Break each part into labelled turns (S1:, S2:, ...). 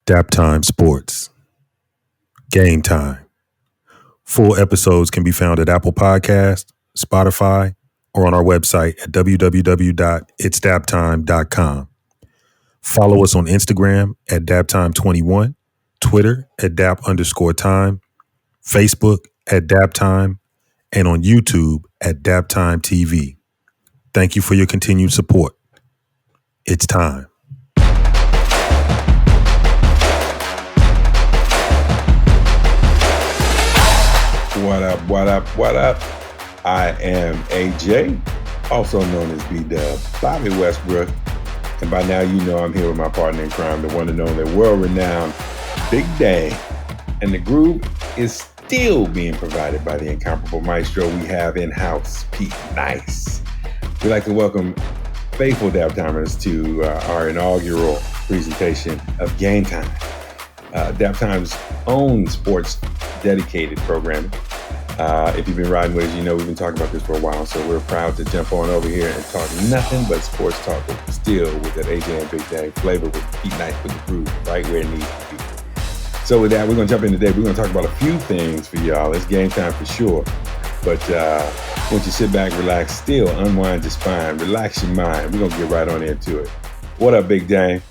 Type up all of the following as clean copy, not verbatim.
S1: Daptime Sports, GameTime. Full episodes can be found at Apple Podcasts, Spotify, or on our website at www.itsdaptime.com. Follow us on Instagram at Daptime21, Twitter at Dap_time, Facebook at Daptime, and on YouTube at Daptime TV. Thank you for your continued support. It's time.
S2: What up, what up, what up? I am AJ, also known as B-Dub, Bobby Westbrook. And by now you know I'm here with my partner in crime, the one and only world-renowned Big Day. And the groove is still being provided by the incomparable maestro we have in-house, Pete Nice. We'd like to welcome faithful Daptimers to our inaugural presentation of GameTime, Daptime's own sports dedicated programming. If you've been riding with us, you know we've been talking about this for a while, so we're proud to jump on over here and talk nothing but sports talk, but still with that AJ and Big Day flavor with Pete Nice with the groove right where it needs to be. So with that, we're going to jump in today. We're going to talk about a few things for y'all. It's game time for sure. But once you sit back, relax, still unwind your spine, relax your mind. We're going to get right on into it. What up, Big Day?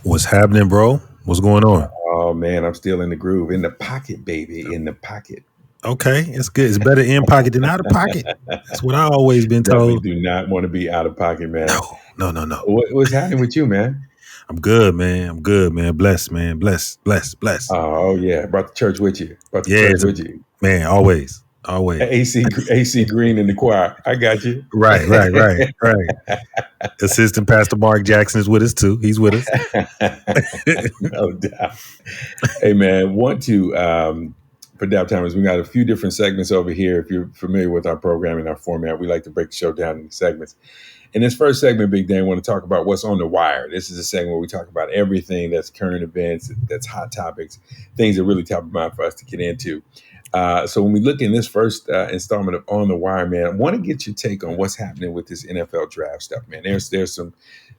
S1: What's happening, bro? What's going on?
S2: Oh, man, I'm still in the groove. In the pocket, baby, in the pocket.
S1: Okay, it's good. It's better in pocket than out of pocket. That's what I always been told.
S2: Definitely do not want to be out of pocket, man.
S1: No.
S2: What's happening with you, man?
S1: I'm good, man. Blessed, man. Blessed.
S2: Oh yeah. Brought the church with you. Church with you.
S1: Man, always.
S2: AC Green in the choir. I got you.
S1: Right. Assistant Pastor Mark Jackson is with us too. He's with us.
S2: No doubt. Hey man, for Daptimers, we got a few different segments over here. If you're familiar with our programming, our format, we like to break the show down into segments. In this first segment, Big Dan, I want to talk about what's on the wire. This is a segment where we talk about everything that's current events, that's hot topics, things that are really top of mind for us to get into. So when we look in this first installment of On the Wire, man, I want to get your take on what's happening with this NFL draft stuff, man. There's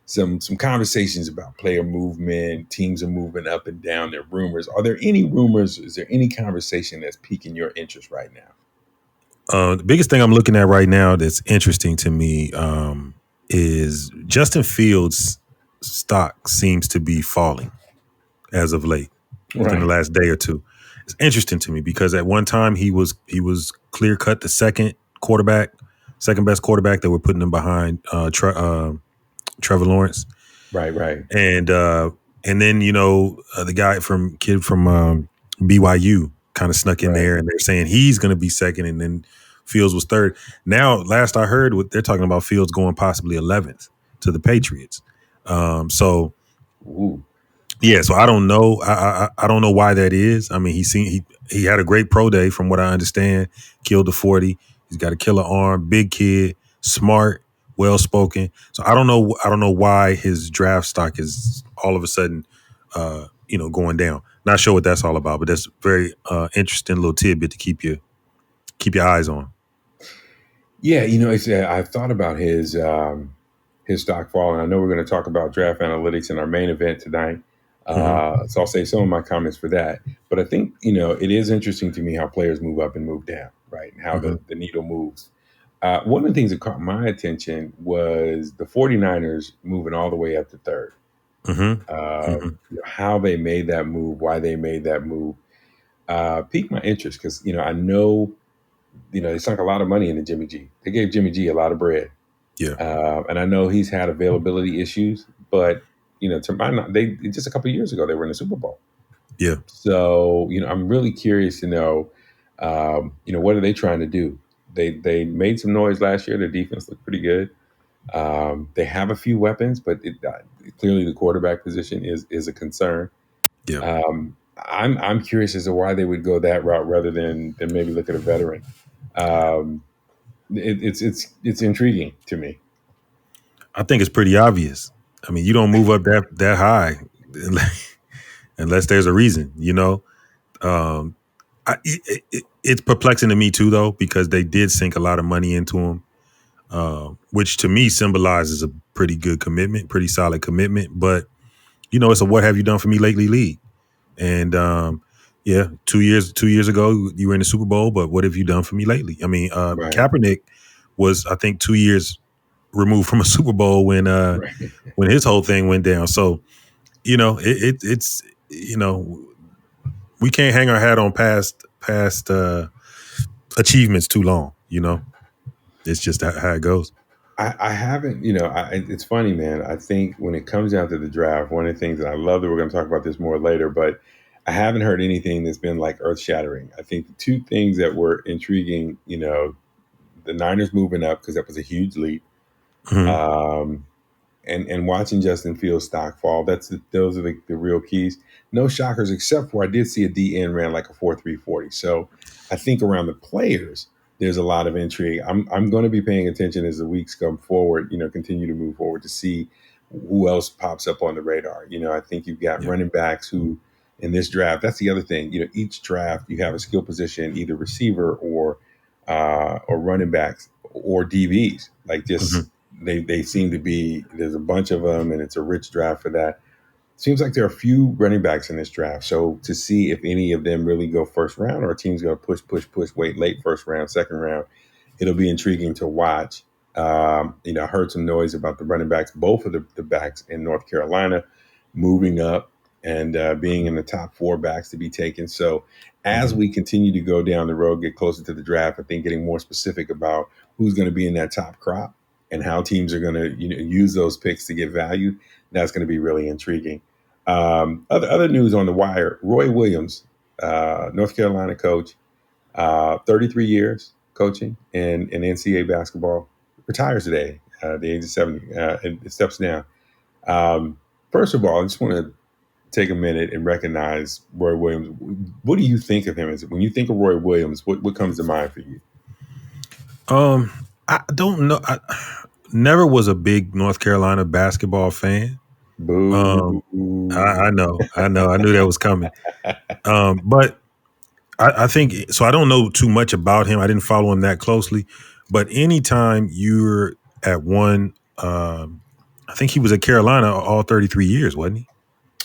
S2: some conversations about player movement, teams are moving up and down, there are rumors. Are there any rumors? Is there any conversation that's piquing your interest right now?
S1: The biggest thing I'm looking at right now that's interesting to me is Justin Fields' stock seems to be falling as of late, within the last day or two. It's interesting to me because at one time he was clear cut the second best quarterback that were putting him behind Trevor Lawrence.
S2: Right.
S1: And then the guy from BYU kind of snuck in there, and they're saying he's going to be second, and then Fields was third. Now, last I heard, they're talking about Fields going possibly 11th to the Patriots. So I don't know. I don't know why that is. I mean, he had a great pro day, from what I understand. Killed the 40. He's got a killer arm, big kid, smart, well spoken. So I don't know why his draft stock is all of a sudden, going down. Not sure what that's all about, but that's very interesting little tidbit to keep your eyes on.
S2: Yeah, I've thought about his stock fall, and I know we're going to talk about draft analytics in our main event tonight. So I'll save some of my comments for that. But I think, it is interesting to me how players move up and move down, right? And how the needle moves. One of the things that caught my attention was the 49ers moving all the way up to third. How they made that move, why they made that move, piqued my interest because, I know, they sunk a lot of money into Jimmy G. They gave Jimmy G a lot of bread.
S1: Yeah.
S2: And I know he's had availability issues, but, to my knowledge, just a couple of years ago, they were in the Super Bowl.
S1: Yeah.
S2: So, I'm really curious to know, what are they trying to do? They made some noise last year. Their defense looked pretty good. They have a few weapons, but clearly the quarterback position is a concern.
S1: Yeah.
S2: I'm curious as to why they would go that route rather than maybe look at a veteran. It's intriguing to me.
S1: I think it's pretty obvious. I mean, you don't move up that high unless there's a reason, It's perplexing to me too, though, because they did sink a lot of money into him, which to me symbolizes a pretty good commitment, pretty solid commitment. But, it's a what have you done for me lately league. And yeah, 2 years ago you were in the Super Bowl, but what have you done for me lately? I mean,
S2: Right.
S1: Kaepernick was, I think, 2 years removed from a Super Bowl
S2: Right.
S1: when his whole thing went down. So it's we can't hang our hat on past achievements too long. It's just how it goes.
S2: I haven't, it's funny, man. I think when it comes down to the draft, one of the things that I love that we're going to talk about this more later, but I haven't heard anything that's been like earth shattering. I think the two things that were intriguing, the Niners moving up because that was a huge leap.
S1: Mhm.
S2: Um, and watching Justin Fields stock fall. Those are the real keys. No shockers, except for I did see a DN ran like a 4.340. So I think around the players, there's a lot of intrigue. I'm going to be paying attention as the weeks come forward. Continue to move forward to see who else pops up on the radar. I think you've got
S1: Yeah.
S2: running backs who in this draft. That's the other thing. Each draft you have a skill position, either receiver or running backs or DBs. Like
S1: Mhm.
S2: just they seem to be, there's a bunch of them and it's a rich draft for that. Seems like there are a few running backs in this draft. So to see if any of them really go first round or a team's going to push, wait late first round, second round, it'll be intriguing to watch. I heard some noise about the running backs, both of the backs in North Carolina moving up and being in the top four backs to be taken. So as
S1: Mhm.
S2: we continue to go down the road, get closer to the draft, I think getting more specific about who's going to be in that top crop and how teams are going to use those picks to get value, that's going to be really intriguing. Other news on the wire: Roy Williams, North Carolina coach, 33 years coaching in NCAA basketball, retires today at the age of 70, and steps down. Um, First of all, I just want to take a minute and recognize Roy Williams. What do you think of him? When you think of Roy Williams, what comes to mind for you?
S1: Um, I don't know. I never was a big North Carolina basketball fan. Um, I
S2: Boo.
S1: know, I knew that was coming. But I think so. I don't know too much about him. I didn't follow him that closely. But anytime you're at one, I think he was at Carolina all 33 years, wasn't he?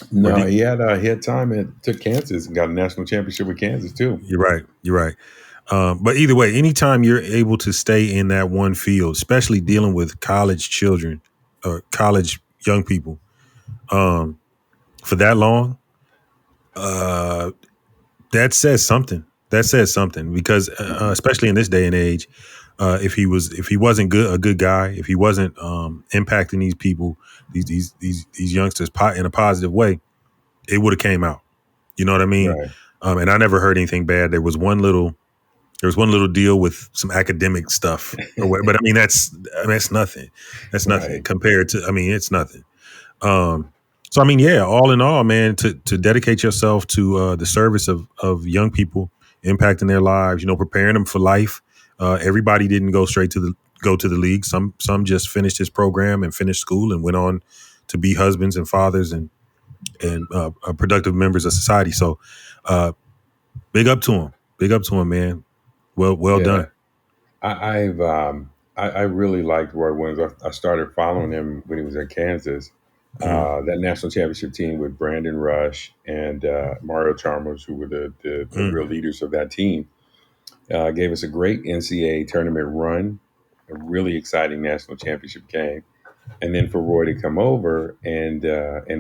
S1: Or
S2: No,
S1: did
S2: he had time and took Kansas and got a national championship with Kansas too.
S1: you're right. You're right. But either way, anytime you're able to stay in that one field, especially dealing with college children or college young people, um, for that long, uh, that says something. That says something because,
S2: Mhm.
S1: especially in this day and age, if he wasn't a good guy, if he wasn't impacting these people, these youngsters in a positive way, it would have came out. You know what I mean?
S2: Right,
S1: And I never heard anything bad. There was one little deal with some academic stuff or what, but that's nothing. That's nothing
S2: right.
S1: compared to. I mean, it's nothing. Um, so I mean, yeah, all in all, man, to dedicate yourself to the service of young people, impacting their lives, preparing them for life. Everybody didn't go to the league. Some just finished his program and finished school and went on to be husbands and fathers and productive members of society. So, uh, big up to him. Big up to him, man. Well
S2: Yeah,
S1: done.
S2: I really liked Roy Williams. I started following him when he was at Kansas.
S1: Mhm.
S2: That national championship team with Brandon Rush and Mario Chalmers, who were the
S1: Mm.
S2: real leaders of that team, gave us a great NCAA tournament run, a really exciting national championship game, and then for Roy to come over and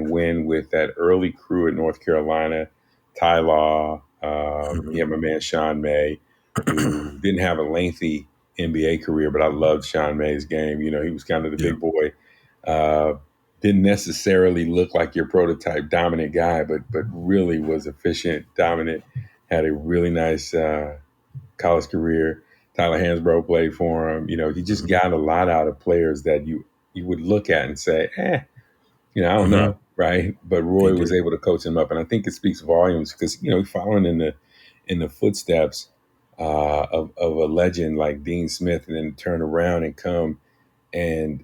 S2: win with that early crew at North Carolina, Ty Law,
S1: Mhm.
S2: he had my man Sean May, who didn't have a lengthy NBA career, but I loved Sean May's game. He was kind of the
S1: Yeah.
S2: big boy. Uh, didn't necessarily look like your prototype dominant guy, but really was efficient, dominant. Had a really nice college career. Tyler Hansbrough played for him. He just
S1: Mhm.
S2: got a lot out of players that you would look at and say, I don't
S1: Mhm.
S2: know, right? But
S1: He
S2: Roy was
S1: did.
S2: able to coach him up, and I think it speaks volumes because following in the footsteps of a legend like Dean Smith, and then turn around and come and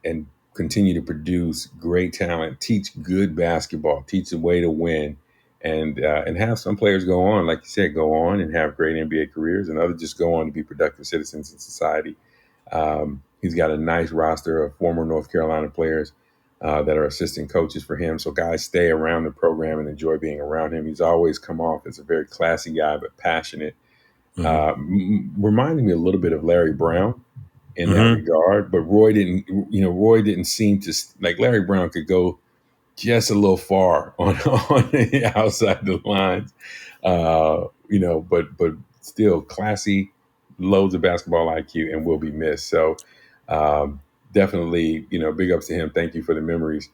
S2: continue to produce great talent, teach good basketball, teach a way to win, and have some players go on, like you said, go on and have great NBA careers, and others just go on to be productive citizens in society. He's got a nice roster of former North Carolina players. that are assistant coaches for him. So guys stay around the program and enjoy being around him. He's always come off as a very classy guy, but passionate.
S1: Mm-hmm.
S2: Reminding me a little bit of Larry Brown in that
S1: Mm-hmm.
S2: regard, but Roy didn't seem to like Larry Brown could go just a little far on the outside the lines, but still classy, loads of basketball IQ, and will be missed. So definitely, big ups to him. Thank you for the memories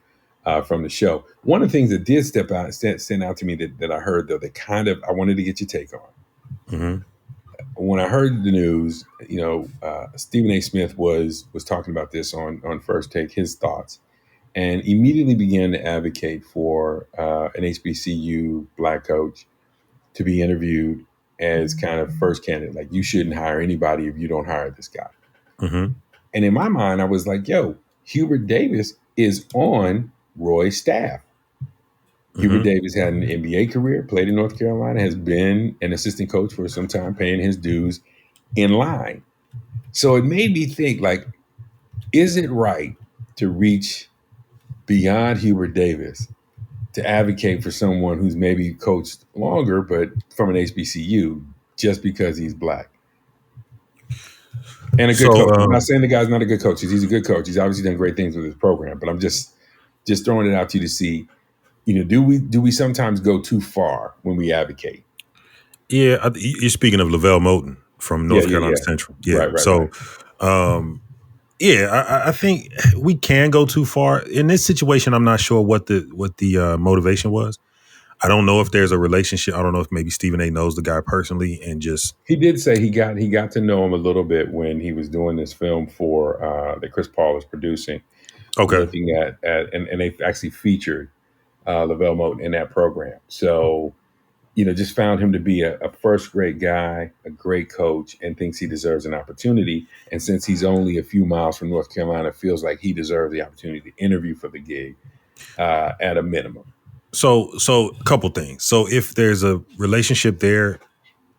S2: from the show. One of the things that did stand out to me that I heard though that kind of I wanted to get your take on.
S1: Mm-hmm.
S2: When I heard the news, Stephen A. Smith was talking about this on First Take, his thoughts, and immediately began to advocate for an HBCU black coach to be interviewed as kind of first candidate. Like, you shouldn't hire anybody if you don't hire this guy.
S1: Mm-hmm.
S2: And in my mind, I was like, yo, Hubert Davis is on Roy's staff. Hubert
S1: Mm-hmm.
S2: Davis had an NBA career, played in North Carolina, has been an assistant coach for some time, paying his dues in line. So it made me think, like, is it right to reach beyond Hubert Davis to advocate for someone who's maybe coached longer, but from an HBCU, just because he's black and a good
S1: So
S2: coach? I'm not saying the guy's not a good coach. He's a good coach. He's obviously done great things with his program, but I'm just throwing it out to you to see, do we sometimes go too far when we advocate?
S1: yeah, you're speaking of Lavelle Moten from
S2: Yeah,
S1: North
S2: yeah,
S1: Carolina
S2: yeah.
S1: Central. Yeah.
S2: Right, right,
S1: So,
S2: right,
S1: yeah, I think we can go too far in this situation. I'm not sure what the motivation was. I don't know if there's a relationship. I don't know if maybe Stephen A. knows the guy personally and just
S2: He did say he got to know him a little bit when he was doing this film for that Chris Paul is producing,
S1: okay.
S2: looking and they actually featured Lavelle Moten in that program. So, just found him to be a first grade guy, a great coach, and thinks he deserves an opportunity. And since he's only a few miles from North Carolina, feels like he deserves the opportunity to interview for the gig at a minimum.
S1: So a couple things. So if there's a relationship there,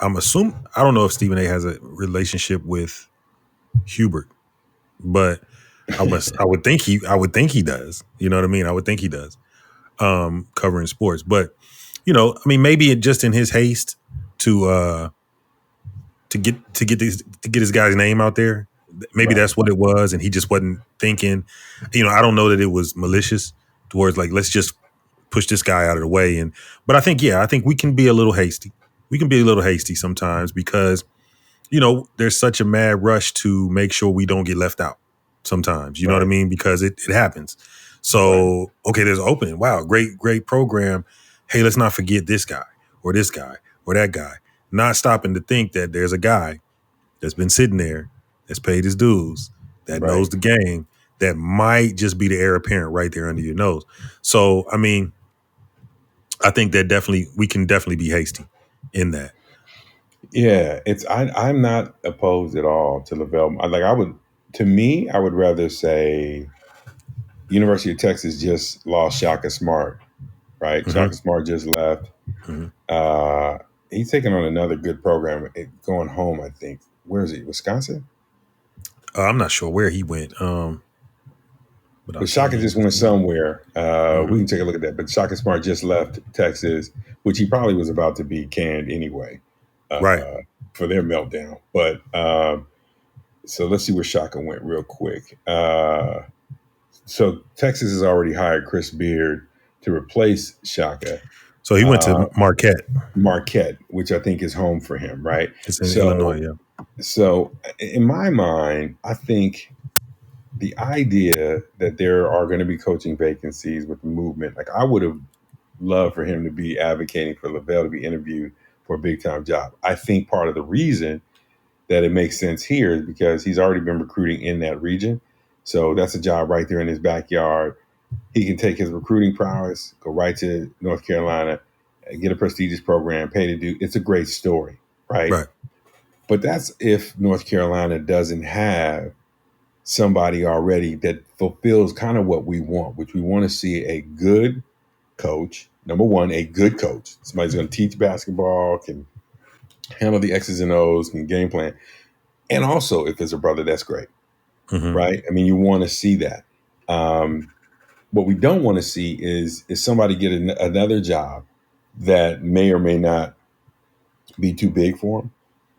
S1: I'm assuming I don't know if Stephen A. has a relationship with Hubert, but I would think he does. You know what I mean? I would think he does. Covering sports, but I mean, maybe it just in his haste to get this guy's name out there. Maybe
S2: Right,
S1: that's what it was, and he just wasn't thinking. I don't know that it was malicious towards like let's just push this guy out of the way. But I think we can be a little hasty. We can be a little hasty sometimes because there's such a mad rush to make sure we don't get left out sometimes. You know what I
S2: right,
S1: mean? Because it happens.
S2: right,
S1: So, okay, there's an opening. Wow, great program. Hey, let's not forget this guy or that guy. Not stopping to think that there's a guy that's been sitting there, that's paid his dues, that knows
S2: right.
S1: the game, that might just be the heir apparent right there under your nose. So, I mean, I think that we can definitely be hasty in that.
S2: Yeah, I'm not opposed at all to Lavelle. I would rather say University of Texas just lost Shaka Smart, right?
S1: Mm-hmm.
S2: Shaka Smart just left.
S1: Mm-hmm.
S2: Uh, he's taking on another good program, going home, I think. Where is he? Wisconsin?
S1: I'm not sure where he went, but I'll
S2: But
S1: tell
S2: Shaka
S1: you.
S2: just went somewhere. We
S1: Mm-hmm.
S2: can take a look at that. But Shaka Smart just left Texas, which he probably was about to be canned anyway
S1: Right.
S2: uh, for their meltdown. But so let's see where Shaka went real quick. So Texas has already hired Chris Beard to replace Shaka.
S1: So he went
S2: Uh,
S1: to Marquette.
S2: Marquette, which I think is home for him, right?
S1: It's in Illinois.
S2: So,
S1: Yeah.
S2: so in my mind, I think the idea that there are going to be coaching vacancies with the movement, like I would have loved for him to be advocating for Lavelle to be interviewed for a big time job. I think part of the reason that it makes sense here is because he's already been recruiting in that region. So that's a job right there in his backyard. He can take his recruiting prowess, go right to North Carolina, get a prestigious program, pay to do. It's a great story, right?
S1: Right.
S2: But that's if North Carolina doesn't have somebody already that fulfills kind of what we want, which we want to see a good coach. Number one, a good coach. Somebody's going to teach basketball, can handle the X's and O's, can game plan. And also, if it's a brother, that's great,
S1: Mm-hmm.
S2: right? I mean, you want to see that. Um, What we don't want to see is somebody get another job that may or may not be too big for them.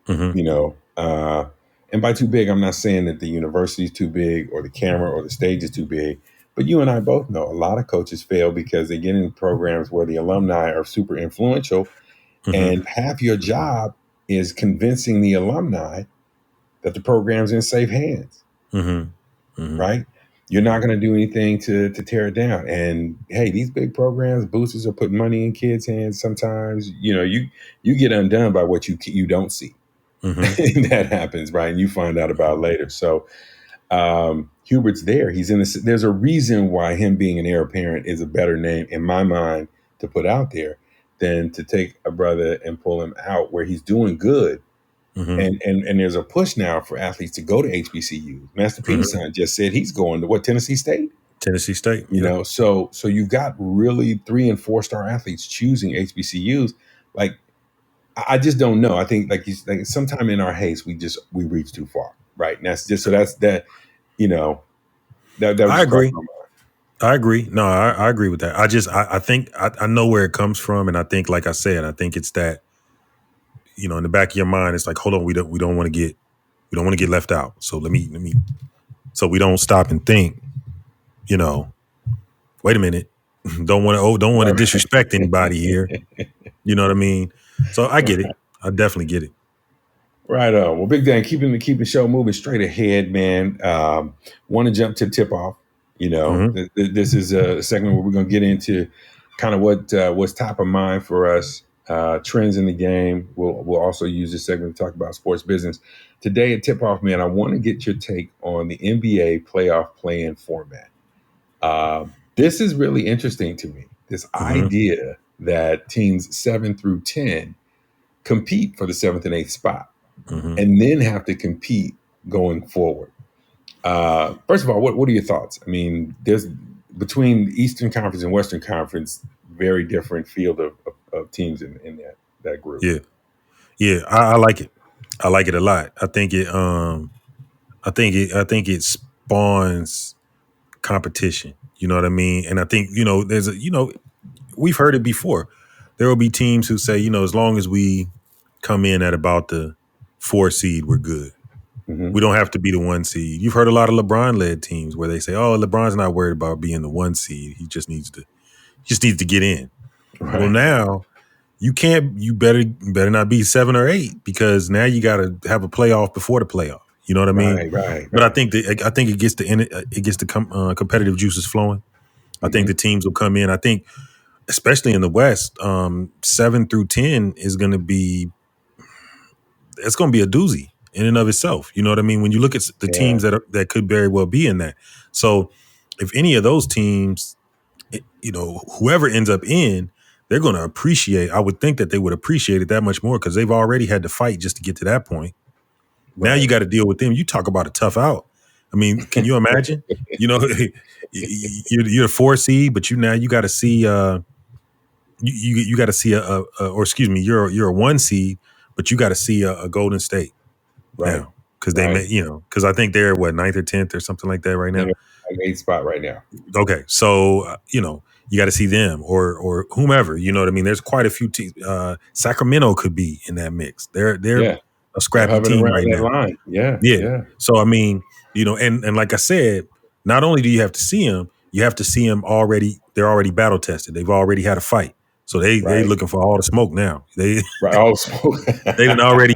S1: Mm-hmm.
S2: You know, and by too big, I'm not saying that the university is too big or the camera or the stage is too big. But you and I both know a lot of coaches fail because they get in programs where the alumni are super influential,
S1: Mm-hmm.
S2: and half your job is convincing the alumni that the program's in safe hands,
S1: Mm-hmm. Mm-hmm.
S2: right? You're not going to do anything to tear it down. And hey, these big programs, boosters are putting money in kids' hands. Sometimes, you know, you get undone by what you don't see.
S1: Mm-hmm.
S2: And that happens, right? And you find out about it later. So Hubert's there. He's in this. There's a reason why him being an heir apparent is a better name in my mind to put out there than to take a brother and pull him out where he's doing good.
S1: Mm-hmm.
S2: And there's a push now for athletes to go to HBCUs. Master P's
S1: Mm-hmm.
S2: son just said he's going to what, Tennessee State?
S1: Tennessee State.
S2: You
S1: Yep.
S2: know, so you've got really 3 and 4 star athletes choosing HBCUs. Like I just don't know. I think like sometime in our haste we reach too far, right? And that's just so that's that. You know, that was
S1: I
S2: just crossed
S1: agree.
S2: my mind.
S1: I agree. No, I agree with that. I think I know where it comes from, and I think, like I said, I think it's that, in the back of your mind, it's like, hold on, we don't want to get left out. So let me so we don't stop and think, you know, wait a minute, don't want to
S2: Right,
S1: disrespect anybody here. You know what I mean? So I get it. I definitely get it.
S2: right on. Well, Big Dan, keeping the show moving straight ahead, man. Want to jump to tip off? You know,
S1: Mm-hmm.
S2: this is a segment where we're going to get into kind of what's top of mind for us, trends in the game. We'll also use this segment to talk about sports business. Today at tip off, man, I want to get your take on the NBA playoff play-in format. This is really interesting to me. This
S1: Mm-hmm.
S2: idea that teams 7 through 10 compete for the seventh and eighth spot,
S1: Mm-hmm.
S2: and then have to compete going forward. First of all, what are your thoughts? I mean, there's between Eastern Conference and Western Conference, very different field of teams in that group.
S1: Yeah. Yeah. I like it. I like it a lot. I think it spawns competition. You know what I mean? And I think, we've heard it before. There will be teams who say, as long as we come in at about the 4 seed, we're good.
S2: Hmm.
S1: We don't have to be the 1 seed. You've heard a lot of LeBron led teams where they say, "Oh, LeBron's not worried about being the 1 seed. He just needs to get in." Well,
S2: Right,
S1: now you better not be 7 or 8, because now you got to have a playoff before the playoff. You know what I mean?
S2: right, right,
S1: But I
S2: right.
S1: think it gets the competitive juices flowing. I think
S2: Hmm.
S1: the teams will come in. I think, especially in the West, 7 through 10 is going to be a doozy in and of itself. You know what I mean? When you look at the
S2: Yeah,
S1: teams that could very well be in that. So if any of those teams, whoever ends up in, they're going to appreciate. I would think that they would appreciate it that much more because they've already had to fight just to get to that point. Now you
S2: right,
S1: got to deal with them. You talk about a tough out. I mean, can you imagine? You know, you're a 4 seed, but you got to see. You got to see or excuse me, you're a 1 seed, but you got to see a Golden State
S2: right,
S1: now, because they
S2: right.
S1: may, because I think they're what, ninth or 10th or something like that right now.
S2: They're in eighth spot right now.
S1: Okay, so you got to see them or whomever. You know what I mean? There's quite a few teams. Sacramento could be in that mix. They're
S2: Yeah,
S1: a
S2: they're
S1: scrappy
S2: hovering
S1: team
S2: around
S1: right
S2: that
S1: now.
S2: line. Yeah,
S1: Yeah.
S2: yeah,
S1: So I mean, and like I said, not only do you have to see them, you have to see them already. They're already battle tested. They've already had a fight, so they
S2: right,
S1: looking for all the smoke now. They
S2: right. Oh, smoke.
S1: they didn't already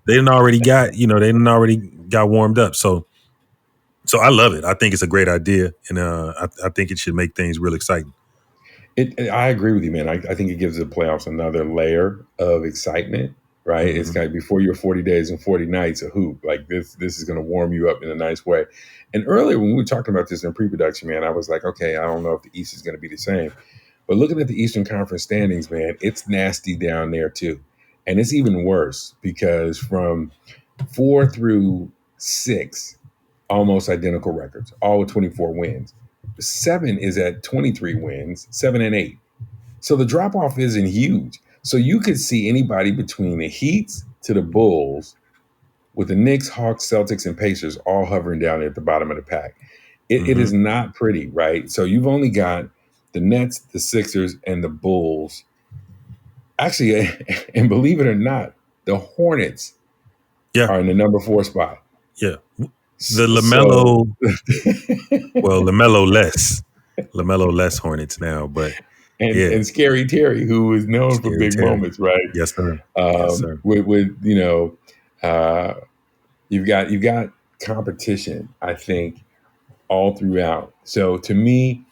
S1: they didn't already got they didn't already got warmed up. So I love it. I think it's a great idea, and I think it should make things real exciting.
S2: I agree with you, man. I think it gives the playoffs another layer of excitement, right? It's
S1: Hmm.
S2: kind of before your 40 days and 40 nights of hoop. Like this is going to warm you up in a nice way. And earlier when we were talking about this in pre-production, man, I was like, okay, I don't know if the East is going to be the same. But looking at the Eastern Conference standings, man, it's nasty down there too. And it's even worse because from 4 through 6, almost identical records, all with 24 wins. 7 is at 23 wins, 7 and 8. So the drop off isn't huge. So you could see anybody between the Heats to the Bulls, with the Knicks, Hawks, Celtics, and Pacers all hovering down at the bottom of the pack. It is not pretty, right? So you've only got the Nets, the Sixers, and the Bulls. Actually, and believe it or not, the Hornets
S1: Yeah,
S2: are in the number 4 spot.
S1: yeah. The
S2: So,
S1: LaMelo, well, LaMelo less Hornets now, but yeah,
S2: and Scary Terry, who is known for
S1: Scary
S2: big
S1: Terry.
S2: moments, right?
S1: Yes, sir. Yes, sir.
S2: With uh, you've got competition, I think, all throughout. So to me,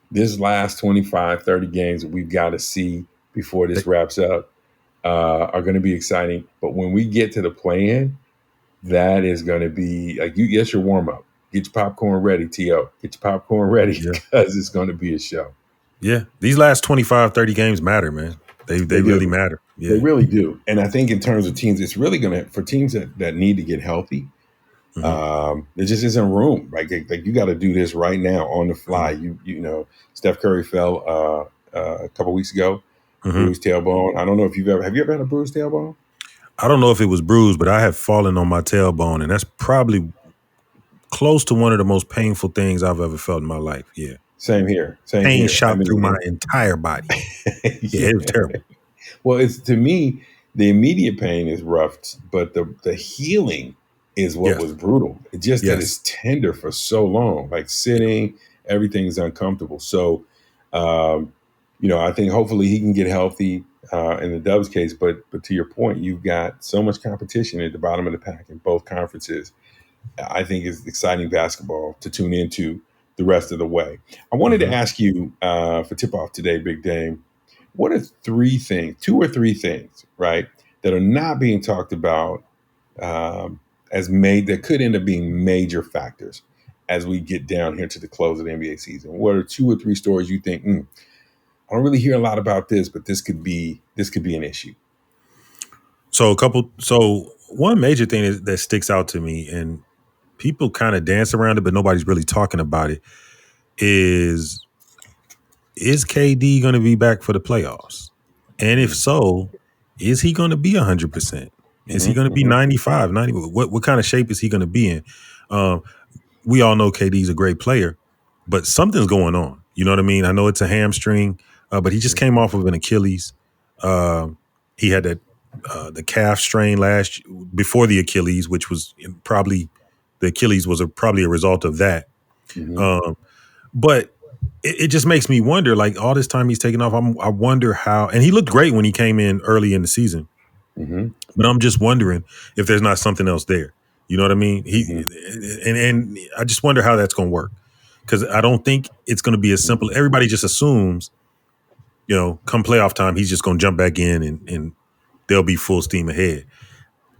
S2: this last 25, 30 games that we've got to see before this wraps up are going to be exciting. But when we get to the play-in, that is going to be like yes, your warm-up. Get your popcorn ready, T.O. Get your popcorn ready
S1: Yeah.
S2: because it's going to be a show.
S1: Yeah. These last 25, 30 games matter, man. They
S2: They
S1: really
S2: do.
S1: matter.
S2: They
S1: Yeah.
S2: really do. And I think in terms of teams, it's really going to, for teams that need to get healthy,
S1: Mm-hmm.
S2: there just isn't room. Like you got to do this right now on the fly.
S1: Mm-hmm.
S2: Steph Curry fell a couple weeks ago,
S1: Mm-hmm.
S2: bruised tailbone. I don't know if have you ever had a bruised tailbone?
S1: I don't know if it was bruised, but I have fallen on my tailbone, and that's probably close to one of the most painful things I've ever felt in my life. Yeah.
S2: Same here. Same
S1: Pain
S2: here. I
S1: shot through my
S2: mean,
S1: entire body. Yeah,
S2: yeah.
S1: it was terrible.
S2: Well, it's to me, the immediate pain is rough, but the healing is what
S1: Yes.
S2: was brutal. It's just that
S1: Yes.
S2: it's tender for so long, like sitting, everything's uncomfortable. So, um, I think hopefully he can get healthy in the Dubs case. But to your point, you've got so much competition at the bottom of the pack in both conferences. I think it's exciting basketball to tune into the rest of the way. I wanted to
S1: Mm-hmm.
S2: ask you for tip off today, Big Dame. What are 3 things, 2 or 3 things, right, that are not being talked about that could end up being major factors as we get down here to the close of the NBA season? What are 2 or 3 stories you think? I don't really hear a lot about this, but this could be an issue.
S1: So one major thing that sticks out to me, and people kind of dance around it, but nobody's really talking about it, is KD going to be back for the playoffs? And if so, is he going to be 100%? Is he going to be 95, 90? What kind of shape is he going to be in? Um, we all know KD's a great player, but something's going on. You know what I mean? I know it's a hamstring, but he just came off of an Achilles. He had the calf strain before the Achilles, which was probably the Achilles was probably a result of that.
S2: Mm-hmm.
S1: But it just makes me wonder, like all this time he's taken off, I wonder how, and he looked great when he came in early in the season,
S2: Mm-hmm.
S1: but I'm just wondering if there's not something else there. You know what I mean?
S2: Mm-hmm.
S1: And I just wonder how that's going to work, because I don't think it's going to be as simple. Everybody just assumes, come playoff time, he's just going to jump back in and they'll be full steam ahead.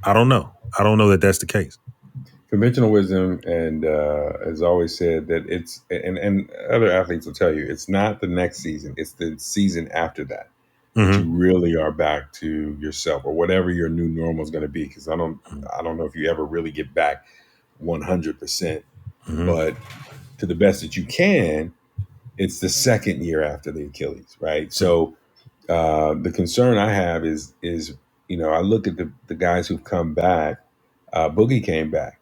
S1: I don't know. I don't know that that's the case.
S2: Conventional wisdom and has always said that it's and other athletes will tell you it's not the next season, it's the season after that you
S1: Mm-hmm.
S2: really are back to yourself or whatever your new normal is going to be, because I don't know if you ever really get back 100%,
S1: Mm-hmm.
S2: but to the best that you can, it's the second year after the Achilles, right? So the concern I have is I look at the guys who've come back. Boogie came back,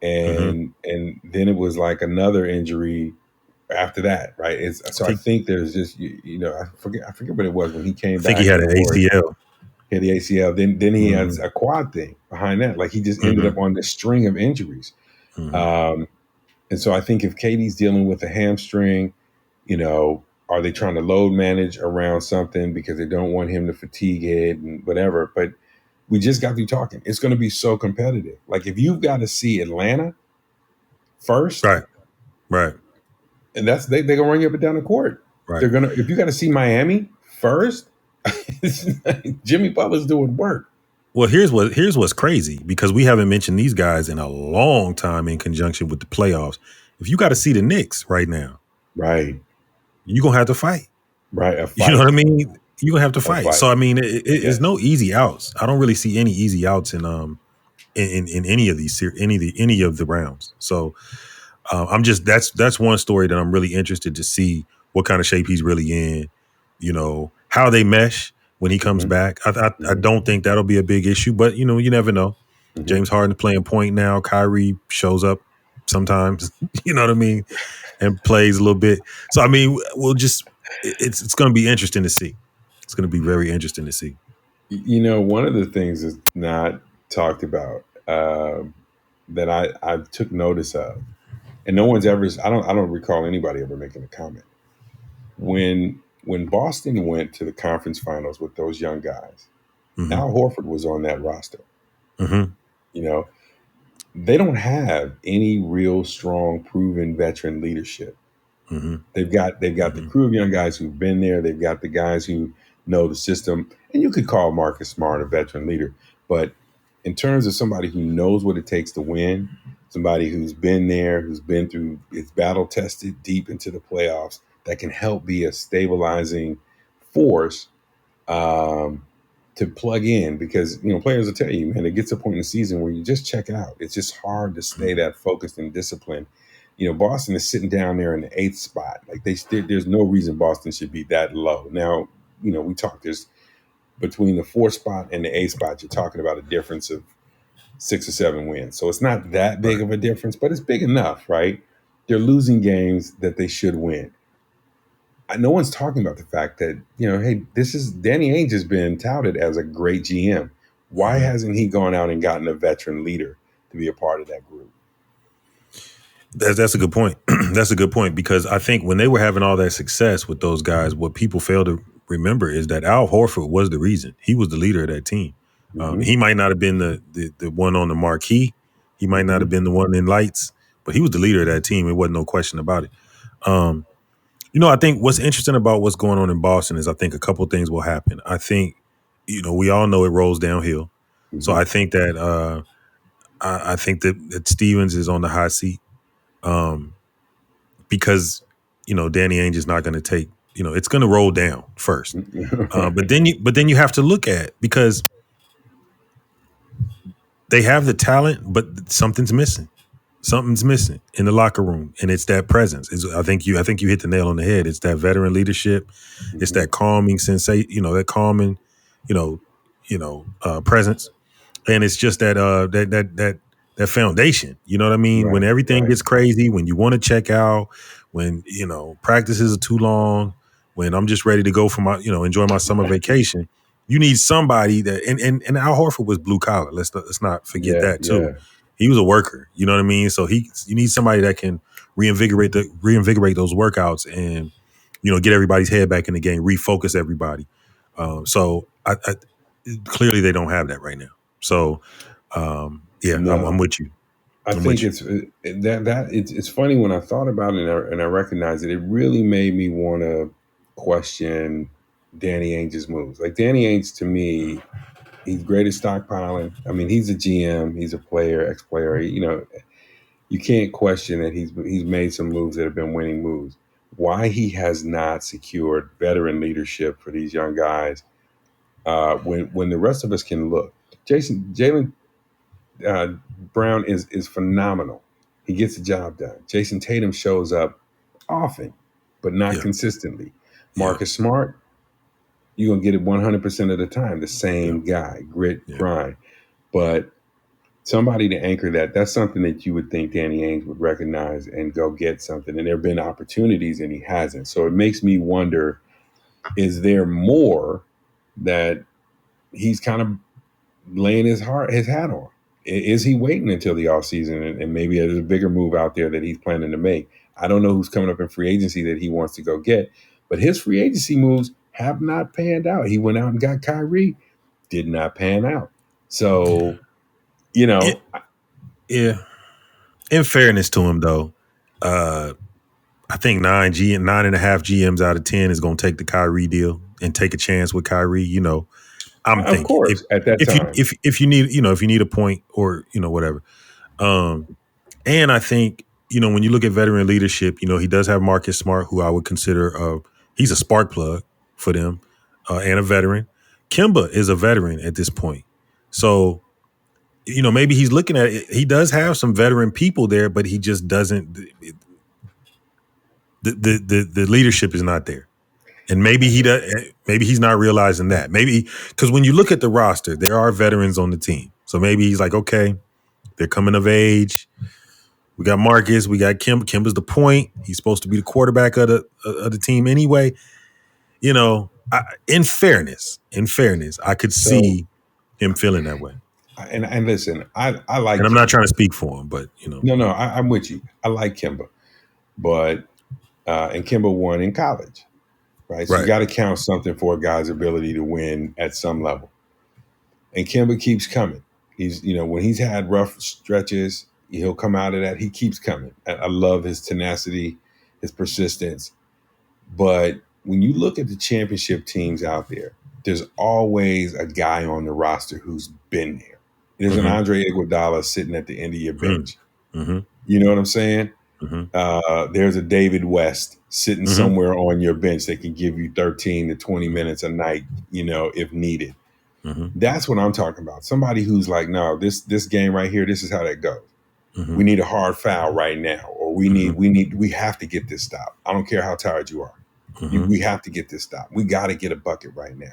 S1: Mm-hmm.
S2: and then it was like another injury after that, right? So I think there's just I forget what it was when he
S1: I
S2: came
S1: think he
S2: back
S1: had
S2: for the
S1: an
S2: Warriors.
S1: ACL.
S2: He had the ACL. Then he
S1: Mm-hmm.
S2: has a quad thing behind that. Like he just ended
S1: Mm-hmm.
S2: up on this string of injuries.
S1: Mm-hmm.
S2: Um, and so I think if Katie's dealing with a hamstring, are they trying to load manage around something because they don't want him to fatigue it and whatever? But we just got through talking. It's going to be so competitive. Like if you've got to see Atlanta first,
S1: Right. Right.
S2: and that's they're gonna run you up and down the court.
S1: Right.
S2: They're gonna if you got to see Miami first, Jimmy Butler's doing work.
S1: Well, here's what's crazy, because we haven't mentioned these guys in a long time in conjunction with the playoffs. If you got to see the Knicks right now,
S2: Right.
S1: you're gonna have to fight.
S2: Right. A
S1: You know
S2: fight.
S1: what I mean? You're gonna have to
S2: A
S1: fight.
S2: fight.
S1: So I mean, it's
S2: Yes.
S1: no easy outs. I don't really see any easy outs in any of these any of the rounds. So I'm just that's one story that I'm really interested to see what kind of shape he's really in. How they mesh when he comes
S2: Mm-hmm.
S1: back. I
S2: Mm-hmm.
S1: don't think that'll be a big issue, but you never know.
S2: Mm-hmm.
S1: James Harden playing point now. Kyrie shows up sometimes, you know what I mean, and plays a little bit. So I mean, we'll just it's going to be interesting to see. It's going to be very interesting to see.
S2: One of the things that's not talked about that I took notice of, and no one's ever. I don't recall anybody ever making a comment when Boston went to the conference finals with those young guys.
S1: Mm-hmm.
S2: Al Horford was on that roster.
S1: Mm-hmm.
S2: You know, they don't have any real strong, proven veteran leadership.
S1: Mm-hmm.
S2: They've got the
S1: Mm-hmm.
S2: crew of young guys who've been there. They've got the guys who know the system, and you could call Marcus Smart a veteran leader. But in terms of somebody who knows what it takes to win, somebody who's been there, who's been through, it's battle tested deep into the playoffs, that can help be a stabilizing force um, to plug in, because players will tell you, man, it gets to a point in the season where you just check out. It's just hard to stay that focused and disciplined. Boston is sitting down there in the eighth spot. Like there's no reason Boston should be that low. Now, we talk, there's between the fourth spot and the eighth spot, you're talking about a difference of 6 or 7 wins. So it's not that big
S1: Right.
S2: of a difference, but it's big enough, right? They're losing games that they should win. No one's talking about the fact that, hey, this is Danny Ainge has been touted as a great GM. Why
S1: Mm-hmm.
S2: hasn't he gone out and gotten a veteran leader to be a part of that group?
S1: That's a good point. That's a good point, because I think when they were having all that success with those guys, what people fail to remember is that Al Horford was the reason. He was the leader of that team.
S2: Mm-hmm.
S1: He might not have been the one on the marquee. He might not
S2: Mm-hmm.
S1: have been the one in lights, but he was the leader of that team. It wasn't no question about it. Um, I think what's interesting about what's going on in Boston is I think a couple things will happen. I think, we all know it rolls downhill. So
S2: Mm-hmm.
S1: I think that I think that Stevens is on the hot seat. Um, because Danny Ainge is not going to take, it's going to roll down first. But
S2: Right.
S1: then you have to look at, because they have the talent, but something's missing. Something's missing in the locker room, and it's that presence. I think you hit the nail on the head. It's that veteran leadership. It's
S2: Mm-hmm.
S1: that calming sensation. That calming, presence. And it's just that foundation. You know what I mean? When
S2: Right.
S1: everything
S2: Right.
S1: gets crazy, when you want to check out, when practices are too long, when I'm just ready to go for my enjoy my summer vacation, you need somebody that and Al Horford was blue collar. Let's not forget
S2: Yeah.
S1: that too.
S2: Yeah.
S1: He was a worker. You know what I mean? So you need somebody that can reinvigorate those workouts and get everybody's head back in the game, refocus everybody. So I clearly they don't have that right now. So yeah, I'm
S2: No.
S1: with you.
S2: I
S1: I'm
S2: think
S1: with you.
S2: it's funny when I thought about it, and I recognized it. It really made me want to question Danny Ainge's moves. Like Danny Ainge, to me, he's great at stockpiling. I mean, he's a GM, he's a player, ex-player. You can't question that he's made some moves that have been winning moves. Why he has not secured veteran leadership for these young guys, when the rest of us can look. Jalen uh, Brown is phenomenal. He gets the job done. Jason Tatum shows up often, but not
S1: Yeah,
S2: consistently.
S1: yeah,
S2: Marcus Smart, you're gonna get it 100% of the time. The
S1: yeah,
S2: same guy, grit,
S1: yeah.
S2: grind. But somebody to anchor that's something that you would think Danny Ainge would recognize and go get something. And there have been opportunities, and he hasn't. So it makes me wonder: is there more that he's kind of laying his hat on? Is he waiting until the offseason and maybe there's a bigger move out there that he's planning to make? I don't know who's coming up in free agency that he wants to go get, but his free agency moves have not panned out. He went out and got Kyrie, did not pan out. So, you
S1: It,
S2: know,
S1: yeah. In fairness to him, though, uh, I think 9.5 GMs out of 10 is going to take the Kyrie deal and take a chance with Kyrie. I'm
S2: of
S1: thinking
S2: course, at that time.
S1: if you need if you need a point or whatever. Um, and I think when you look at veteran leadership, he does have Marcus Smart, who I would consider he's a spark plug for them, and a veteran. Kimba is a veteran at this point, so maybe he's looking at it. He does have some veteran people there, but he just doesn't. The leadership is not there. And maybe he does. Maybe he's not realizing that. Maybe because when you look at the roster, there are veterans on the team. So maybe he's like, okay, they're coming of age. We got Marcus. We got Kim. Kimba's the point. He's supposed to be the quarterback of the team anyway. In fairness, I could
S2: So,
S1: see him feeling that way.
S2: and listen, I like
S1: And I'm not
S2: Kimba.
S1: trying to speak for him, but
S2: No, I'm with you. I like Kimba, but and Kimba won in college, right? So you
S1: right.
S2: got to count something for a guy's ability to win at some level. And Kimba keeps coming. He's, when he's had rough stretches, he'll come out of that. He keeps coming. I love his tenacity, his persistence. But when you look at the championship teams out there, there's always a guy on the roster who's been there. There's an
S1: Mm-hmm.
S2: Andre Iguodala sitting at the end of your bench.
S1: Mm-hmm.
S2: You know what I'm saying?
S1: Mm-hmm.
S2: There's a David West sitting
S1: Mm-hmm.
S2: somewhere on your bench that can give you 13 to 20 minutes a night, if needed.
S1: Mm-hmm.
S2: That's what I'm talking about. Somebody who's like, no, this game right here, this is how that goes.
S1: Mm-hmm.
S2: We need a hard foul right now, or
S1: Mm-hmm.
S2: we have to get this stop. I don't care how tired you are.
S1: Mm-hmm.
S2: We have to get this stop. We got to get a bucket right now,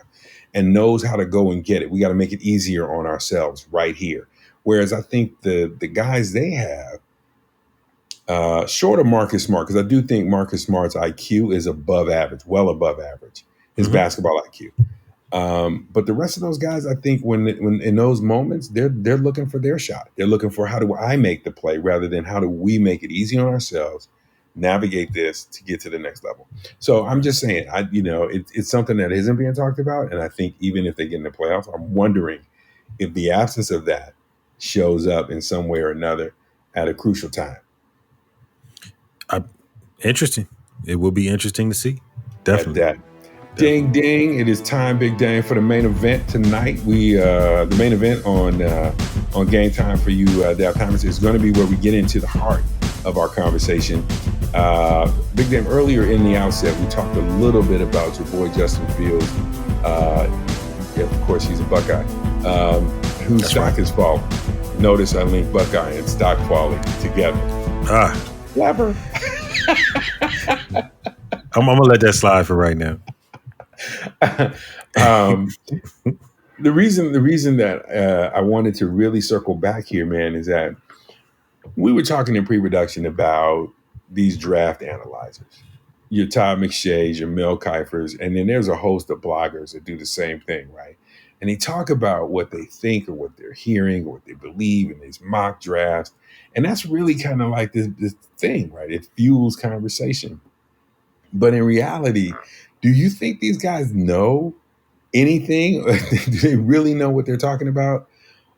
S2: and knows how to go and get it. We got to make it easier on ourselves right here. Whereas I think the guys they have, short of Marcus Smart, because I do think Marcus Smart's IQ is above average, well above average, his
S1: Mm-hmm.
S2: basketball IQ. But the rest of those guys, I think, when in those moments, they're looking for their shot. They're looking for, how do I make the play, rather than how do we make it easy on ourselves, navigate this to get to the next level. So I'm just saying, it's something that isn't being talked about, and I think even if they get in the playoffs, I'm wondering if the absence of that shows up in some way or another at a crucial time.
S1: Interesting. It will be interesting to see.
S2: At
S1: Definitely.
S2: that. Ding ding! It is time, Big Dang, for the main event tonight. We the main event on Game Time for you, Daptimers, is going to be where we get into the heart of our conversation. Big Dang, earlier in the outset, we talked a little bit about your boy Justin Fields. Of course, he's a Buckeye, whose
S1: That's
S2: stock
S1: right.
S2: has fallen. Notice I linked Buckeye and stock falling together. Clever.
S1: I'm gonna let that slide for right now.
S2: The reason that I wanted to really circle back here, man, is that we were talking in pre-production about these draft analyzers, your Todd McShays, your Mel Kifers, and then there's a host of bloggers that do the same thing, right? And they talk about what they think or what they're hearing or what they believe in these mock drafts, and that's really kind of like this thing, right? It fuels conversation. But in reality, do you think these guys know anything? Do they really know what they're talking about?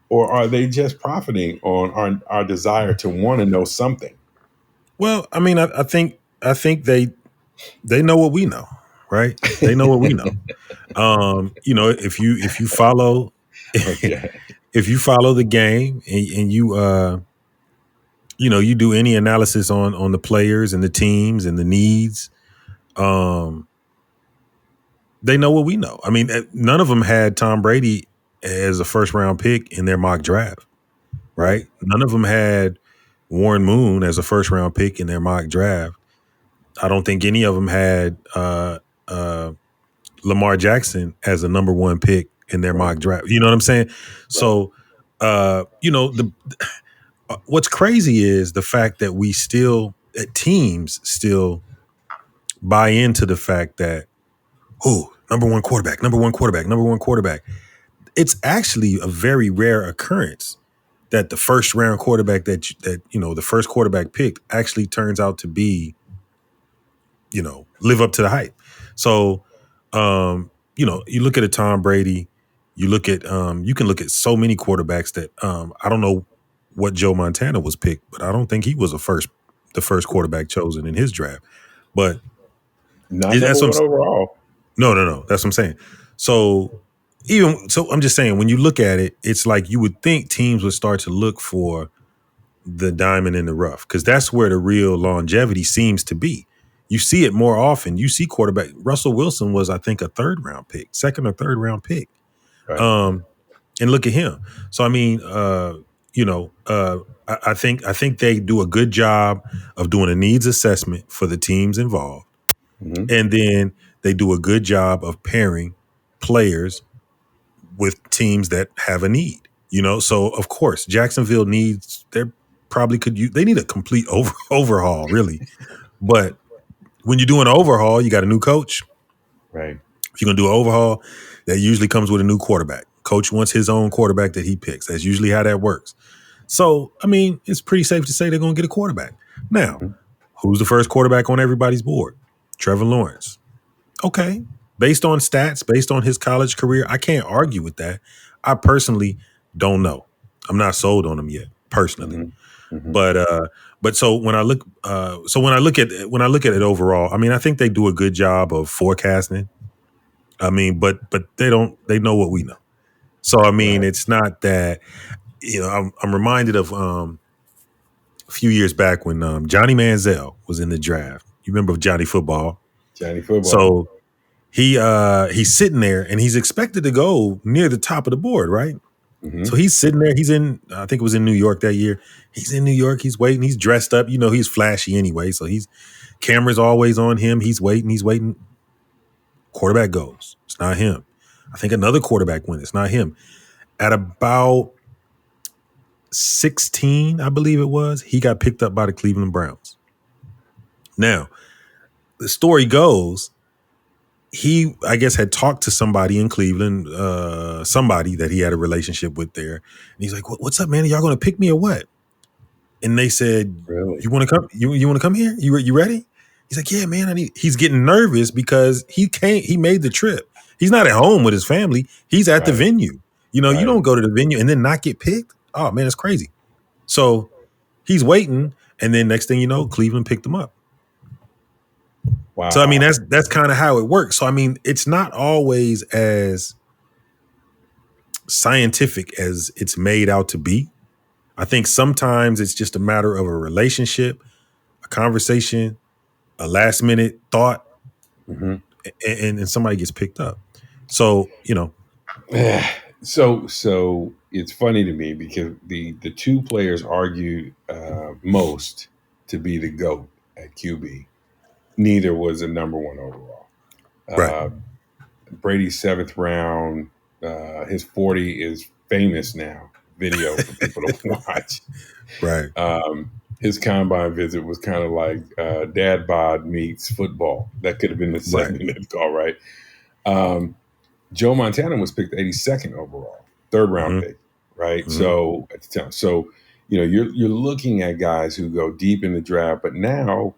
S2: Or are they just profiting on our desire to want to know something?
S1: Well, I mean, I think they know what we know, right? They know what we know. If you follow
S2: Okay.
S1: if you follow the game and you do any analysis on the players and the teams and the needs, they know what we know. I mean, none of them had Tom Brady as a first round pick in their mock draft, right? None of them had Warren Moon as a first round pick in their mock draft. I don't think any of them had Lamar Jackson as a number one pick in their
S2: Right.
S1: mock draft. You know what I'm saying?
S2: Right.
S1: So, what's crazy is the fact that teams still buy into the fact that, number one quarterback, number one quarterback, number one quarterback. It's actually a very rare occurrence that the first round quarterback the first quarterback picked actually turns out to be, live up to the hype. So, you look at a Tom Brady, you can look at so many quarterbacks that I don't know what Joe Montana was picked, but I don't think he was the first quarterback chosen in his draft. But
S2: Not number
S1: that's what
S2: one overall.
S1: no, that's what I'm saying. So I'm just saying, when you look at it, it's like you would think teams would start to look for the diamond in the rough, because that's where the real longevity seems to be. You see it more often. You see quarterback Russell Wilson was, I think, a second or third round pick.
S2: Right.
S1: And look at him. So I mean, I think they do a good job of doing a needs assessment for the teams involved,
S2: Mm-hmm.
S1: and then they do a good job of pairing players with teams that have a need. So of course Jacksonville needs, they're probably could use. They need a complete overhaul, really. But when you do an overhaul, you got a new coach.
S2: Right.
S1: If you're gonna do an overhaul, that usually comes with a new quarterback. Coach wants his own quarterback that he picks. That's usually how that works. So, I mean, it's pretty safe to say they're gonna get a quarterback. Now, who's the first quarterback on everybody's board? Trevor Lawrence. Okay. Based on stats, based on his college career, I can't argue with that. I personally don't know. I'm not sold on him yet, personally.
S2: Mm-hmm. Mm-hmm.
S1: But so when I look at it overall, I mean, I think they do a good job of forecasting. I mean, but they know what we know. So I mean,
S2: Right.
S1: it's not that, I'm reminded of a few years back when Johnny Manziel was in the draft. You remember Johnny Football?
S2: Johnny Football.
S1: So he's sitting there and he's expected to go near the top of the board, right?
S2: Mm-hmm.
S1: So he's sitting there. He's in, I think it was in New York that year. He's in New York. He's waiting. He's dressed up. He's flashy anyway. So camera's always on him. He's waiting. Quarterback goes. It's not him. I think another quarterback went. It's not him. At about 16, I believe it was, he got picked up by the Cleveland Browns. Now, the story goes, he, I guess, had talked to somebody in Cleveland, somebody that he had a relationship with there. And he's like, what's up, man? Are y'all going to pick me or what? And they said,
S2: Really?
S1: you want to come? You want to come here? You ready? He's like, yeah, man. He's getting nervous because he made the trip. He's not at home with his family. He's at the venue. You don't go to the venue and then not get picked. Oh man, it's crazy. So he's waiting. And then next thing you know, Cleveland picked him up.
S2: Wow.
S1: So I mean, that's kind of how it works. So I mean, it's not always as scientific as it's made out to be. I think sometimes it's just a matter of a relationship, a conversation, a last minute thought,
S2: Mm-hmm.
S1: and somebody gets picked up. So,
S2: So it's funny to me because the two players argued most to be the GOAT at QB. Neither was a number one overall.
S1: right.
S2: Brady's 7th round, his 40 is famous now. Video for people to watch.
S1: Right.
S2: His combine visit was kind of like dad bod meets football. That could have been the segment it's called, right? Joe Montana was picked 82nd overall, 3rd round pick, right?
S1: Mm-hmm.
S2: So at the time, you're looking at guys who go deep in the draft, but now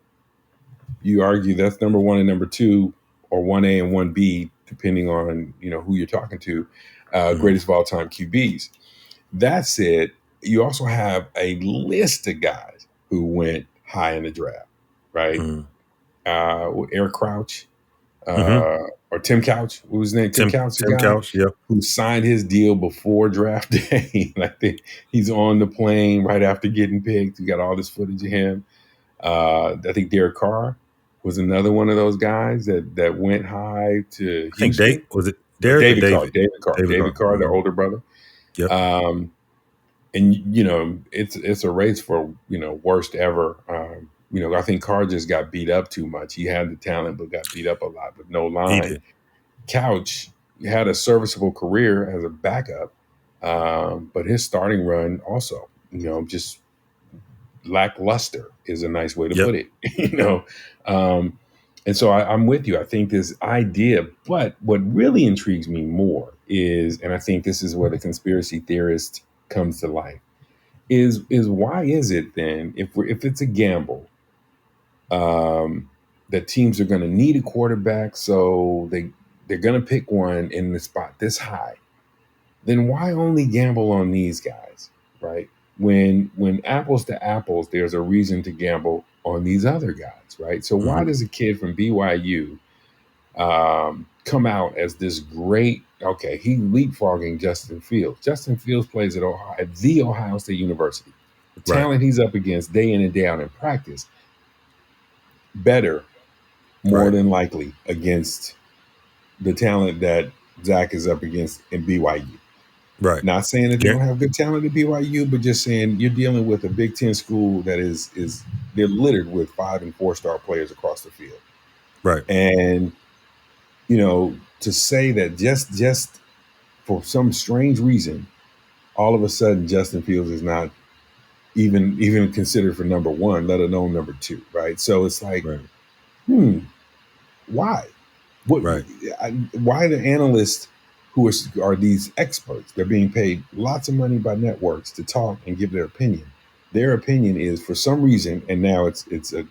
S2: you argue that's number 1 and number 2, or 1A and 1B, depending on who you're talking to, greatest of all time QBs. That said, you also have a list of guys who went high in the draft, right? Eric Crouch, or Tim Couch. What was his name? Tim Couch.
S1: Tim Couch, yeah.
S2: Who signed his deal before draft day. I think he's on the plane right after getting picked. You got all this footage of him. I think Derek Carr was another one of those guys that went high to Houston.
S1: I think was it Derek
S2: David
S1: or David?
S2: David Carr, the older brother.
S1: Yep.
S2: And it's a race for worst ever. I think Carr just got beat up too much. He had the talent, but got beat up a lot with no line. Couch had a serviceable career as a backup, but his starting run also, just lackluster is a nice way to put it. And so I'm with you. I think this idea, but what really intrigues me more is, and I think this is where the conspiracy theorist comes to life, is why is it then, if it's a gamble, that teams are going to need a quarterback, so they're going to pick one in the spot this high, then why only gamble on these guys, right? When apples to apples, there's a reason to gamble on these other guys, right? So why does a kid from BYU come out as this great, he's leapfrogging Justin Fields. Justin Fields plays at the Ohio State University. The talent he's up against day in and day out in practice, better, more than likely, against the talent that Zach is up against in BYU.
S1: Right.
S2: Not saying that they don't have good talent at BYU, but just saying you're dealing with a Big Ten school that is they're littered with 5- and 4-star players across the field.
S1: Right.
S2: And to say that just for some strange reason, all of a sudden Justin Fields is not even considered for number one, let alone number two, right? So it's like,
S1: Right.
S2: why? What?
S1: Right.
S2: Why the analysts who are these experts? They're being paid lots of money by networks to talk and give their opinion. Their opinion is for some reason, and now it's a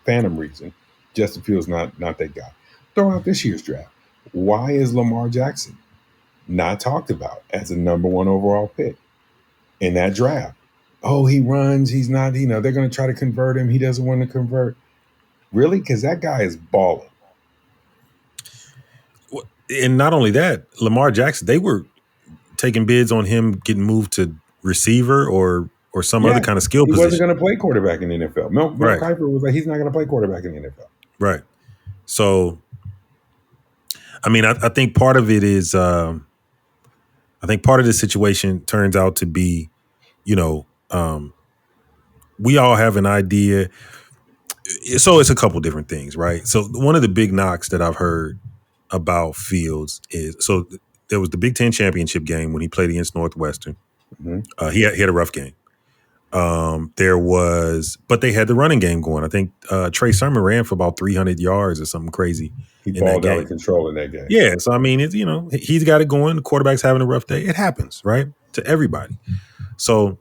S2: phantom reason. Justin Fields not that guy. Throw out this year's draft. Why is Lamar Jackson not talked about as a number one overall pick in that draft? Oh, he runs. He's not. They're going to try to convert him. He doesn't want to convert. Really? Because that guy is balling.
S1: And not only that, Lamar Jackson, they were taking bids on him getting moved to receiver or some other
S2: Yeah,
S1: kind of skill
S2: he wasn't
S1: position.
S2: going to play quarterback in the NFL. Mel
S1: Right.
S2: Kiper was like, he's not going to play quarterback in the NFL.
S1: Right. So, I mean, I think part of it is, I think part of the situation turns out to be, we all have an idea. So it's a couple different things, right? So one of the big knocks that I've heard about Fields is, so there was the Big Ten championship game when he played against Northwestern.
S2: Mm-hmm.
S1: He had a rough game. But they had the running game going. I think Trey Sermon ran for about 300 yards or something crazy.
S2: He
S1: In that
S2: balled out
S1: game.
S2: of control in that game.
S1: Yeah, so I mean, it's he's got it going. The quarterback's having a rough day. It happens, right, to everybody. So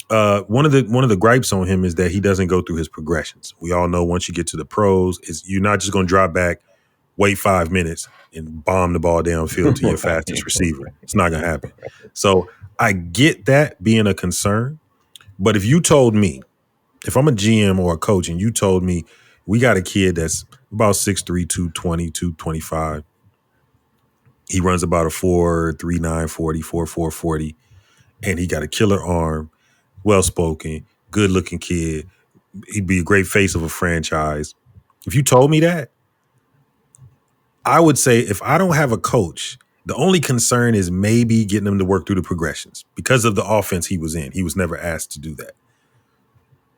S1: one of the gripes on him is that he doesn't go through his progressions. We all know once you get to the pros, you're not just going to drop back, wait 5 minutes, and bomb the ball downfield to your fastest receiver. It's not going to happen. So I get that being a concern, but if you told me, if I'm a GM or a coach and you told me we got a kid that's about 6'3", 220, 225, he runs about a 4.39 40, 4.4 40, and he got a killer arm, well-spoken, good-looking kid. He'd be a great face of a franchise. If you told me that, I would say if I don't have a coach, the only concern is maybe getting him to work through the progressions because of the offense he was in. He was never asked to do that.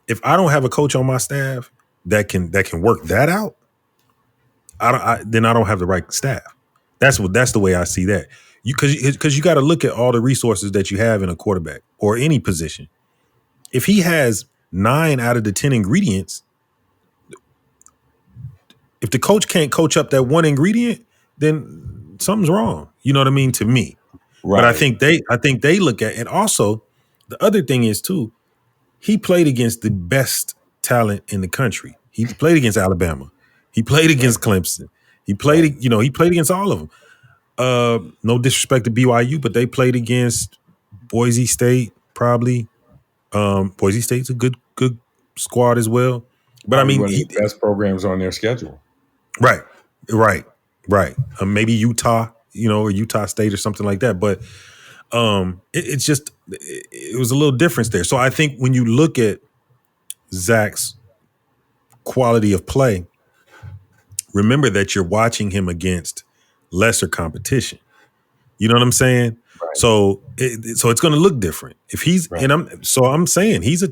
S1: If I don't have a coach on my staff that can work that out, then I don't have the right staff. That's the way I see that. Because you got to look at all the resources that you have in a quarterback or any position. If he has 9 out of the 10 ingredients, if the coach can't coach up that one ingredient, then something's wrong. You know what I mean? To me.
S2: Right.
S1: But I think they look at, and also the other thing is too, he played against the best talent in the country. He played against Alabama. He played against Clemson. He played, he played against all of them. No disrespect to BYU, but they played against Boise State, probably. Boise State's a good squad as well. But
S2: probably
S1: I mean,
S2: one of the best programs on their schedule.
S1: Right. Maybe Utah, or Utah State or something like that. But it's just, it was a little difference there. So I think when you look at Zach's quality of play, remember that you're watching him against lesser competition. You know what I'm saying?
S2: Right.
S1: So it's going to look different if he's
S2: right.
S1: And I'm saying he's a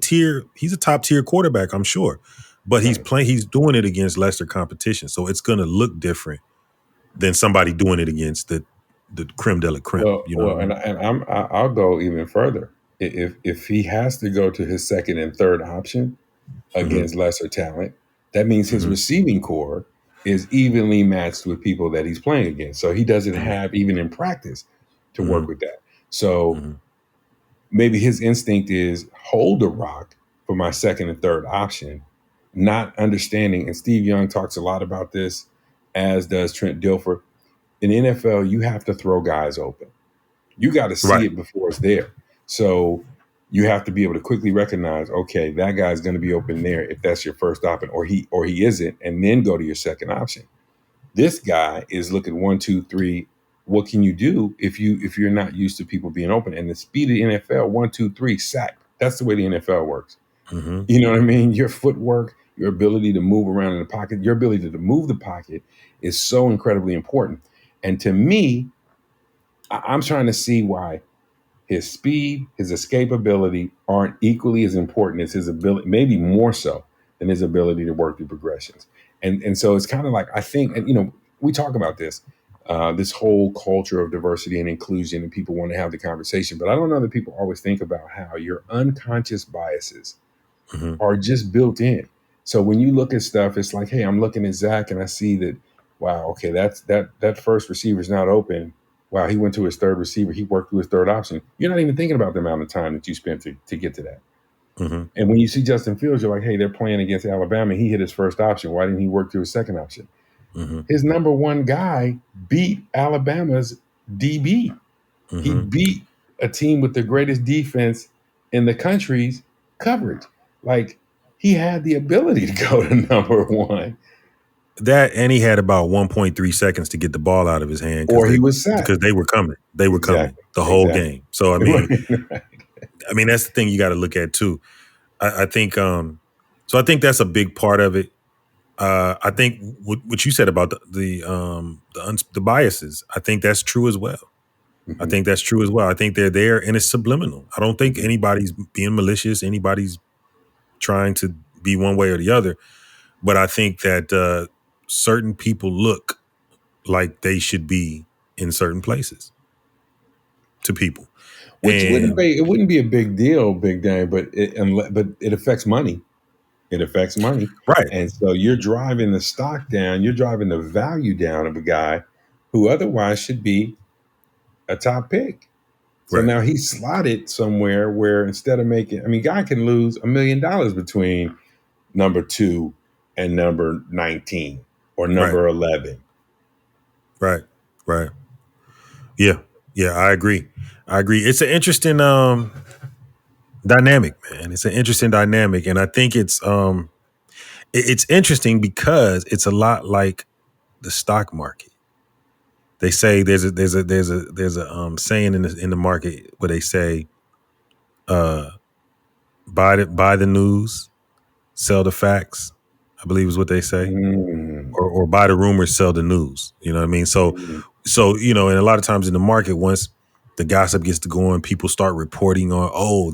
S1: top tier quarterback, I'm sure, but he's doing it against lesser competition, so it's going to look different than somebody doing it against the creme de la creme.
S2: And I'll go even further. If he has to go to his second and third option against lesser talent, that means his receiving core is evenly matched with people that he's playing against. So he doesn't have, even in practice, to work with that. So maybe his instinct is hold the rock for my second and third option, not understanding. And Steve Young talks a lot about this, as does Trent Dilfer. In the NFL, you have to throw guys open. You got to see it before it's there. So you have to be able to quickly recognize, okay, that guy's going to be open there if that's your first option, or he isn't, and then go to your second option. This guy is looking 1, 2, 3. What can you do if you're not used to people being open? And the speed of the NFL, 1, 2, 3, sack. That's the way the NFL works. You know what I mean? Your footwork, your ability to move around in the pocket, your ability to move the pocket is so incredibly important. And to me, I'm trying to see why his speed, his escapability aren't equally as important as his ability, maybe more so than his ability to work through progressions. And so it's kind of like, I think, and we talk about this. this whole culture of diversity and inclusion, and people want to have the conversation. But I don't know that people always think about how your unconscious biases
S1: Hmm.
S2: are just built in. So when you look at stuff, it's like, hey, I'm looking at Zach and I see that, wow, okay, that first receiver's not open. Wow, he went to his third receiver. He worked through his third option. You're not even thinking about the amount of time that you spent to get to that.
S1: Hmm.
S2: And when you see Justin Fields, you're like, hey, they're playing against Alabama. He hit his first option. Why didn't he work through his second option?
S1: Hmm.
S2: His number one guy beat Alabama's DB. He
S1: Hmm.
S2: beat a team with the greatest defense in the country's coverage. Like, he had the ability to go to number one,
S1: That, and he had about 1.3 seconds to get the ball out of his hand
S2: or he was sacked.
S1: because they were coming. They were coming
S2: Exactly.
S1: the whole
S2: Exactly.
S1: game. So
S2: Right.
S1: I mean that's the thing you got to look at too. I think so I think that's a big part of it. I think what you said about the biases, I think that's true as well. I
S2: Mhm,
S1: think that's true as well. I think they're there and it's subliminal. I don't think
S2: mhm.
S1: anybody's being malicious. Anybody's trying to be one way or the other. But I think that certain people look like they should be in certain places to people.
S2: Which wouldn't
S1: And
S2: be it wouldn't be a big deal, big game, but it affects money. It affects money,
S1: right,
S2: and so you're driving the stock down. You're driving the value down of a guy who otherwise should be a top pick. So
S1: right,
S2: now he's slotted somewhere where instead of making, I mean, guy can lose $1 million between number two and number 19 or
S1: right,
S2: number 11.
S1: right, right. Yeah, yeah, I agree. I agree. It's an interesting dynamic, man. It's an interesting dynamic, and I think it's interesting because it's a lot like the stock market. They say there's a saying in the market where they say uh buy the news, sell the facts. I believe is what they say,
S2: Mm,
S1: or buy the rumors, sell the news. You know what I mean?
S2: mm,
S1: So and a lot of times in the market, once the gossip gets to going, people start reporting on, oh,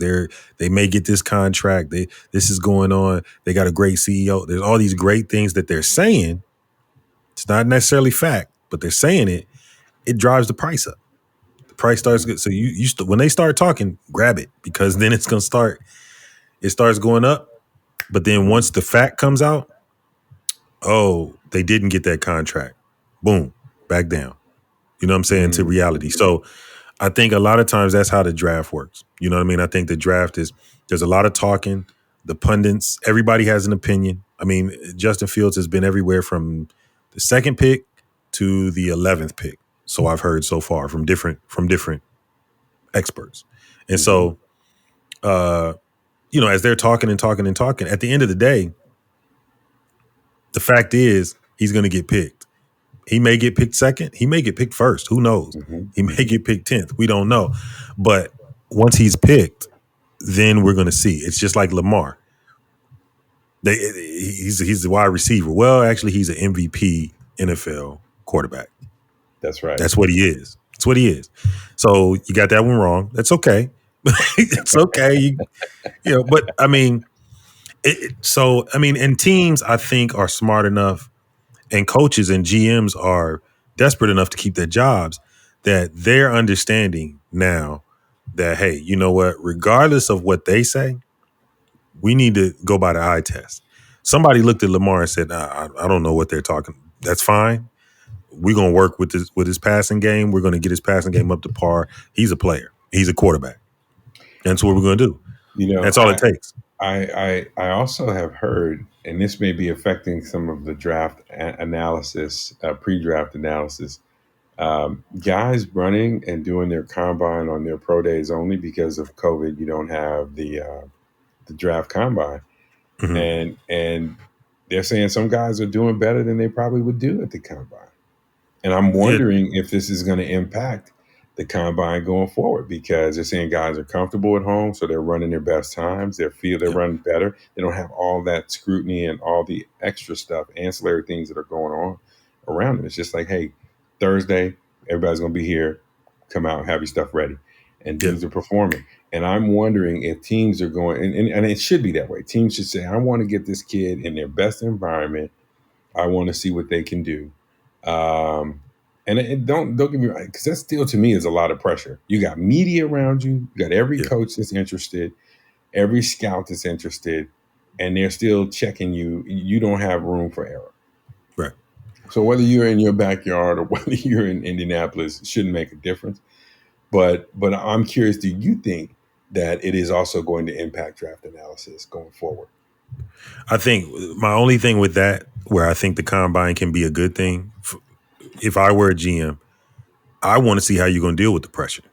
S1: they may get this contract. This is going on. They got a great CEO. There's all these great things that they're saying. It's not necessarily fact, but they're saying it. It drives the price up. The price starts
S2: mm,
S1: good. So when they start talking, grab it because then it's gonna start. It starts going up. But then
S2: mm,
S1: once the fact comes out, oh, they didn't get that contract. Boom, back down. You know what I'm saying? To
S2: mm,
S1: reality. So I think a lot of times that's how the draft works. You know what I mean? I think the draft there's a lot of talking. The pundits, everybody has an opinion. I mean, Justin Fields has been everywhere from the second pick to the 11th pick. So I've heard so far from different experts. And
S2: mhm,
S1: so, uh, as they're talking and talking and talking, at the end of the day, the fact is he's going to get picked. He may get picked second. He may get picked first. Who knows?
S2: mhm,
S1: He may
S2: mhm.
S1: get picked 10th. We don't know. But once he's picked, then we're going to see. It's just like Lamar. He's a wide receiver. Well, actually, he's an MVP NFL quarterback.
S2: That's right.
S1: That's what he is. That's what he is. So you got that one wrong. That's okay. It's okay. But I mean, and teams I think are smart enough, and coaches and GMs are desperate enough to keep their jobs, that they're understanding now that, hey, you know what? Regardless of what they say, we need to go by the eye test. Somebody looked at Lamar and said, I don't know what they're talking. That's fine. We're gonna work with his passing game. We're gonna get his passing game up to par. He's a player. He's a quarterback. That's what we're gonna do.
S2: You know,
S1: That's all it takes.
S2: I also have heard, and this may be affecting some of the draft analysis, pre-draft analysis. Guys running and doing their combine on their pro days only because of COVID. You don't have the draft combine,
S1: Hmm.
S2: and they're saying some guys are doing better than they probably would do at the combine. And I'm
S1: Yeah,
S2: wondering if this is going to impact the combine going forward because they're saying guys are comfortable at home, so they're running their best times. They feel they're
S1: yeah,
S2: running better. They don't have all that scrutiny and all the extra stuff, ancillary things that are going on around them. It's just like, hey, Thursday, everybody's going to be here. Come out, have your stuff ready. And
S1: yeah,
S2: dudes are performing. And I'm wondering if teams are going, and it should be that way. Teams should say, I want to get this kid in their best environment. I want to see what they can do. Um, And don't get me wrong, because that still to me is a lot of pressure. You got media around you, you got every
S1: Yeah.
S2: coach that's interested, every scout that's interested, and they're still checking you. You don't have room for error.
S1: Right.
S2: So whether you're in your backyard or whether you're in Indianapolis, it shouldn't make a difference. But I'm curious, do you think that it is also going to impact draft analysis going forward?
S1: I think my only thing with that, where I think the combine can be a good thing, if I were a GM, I want to see how you're going to deal with the pressure.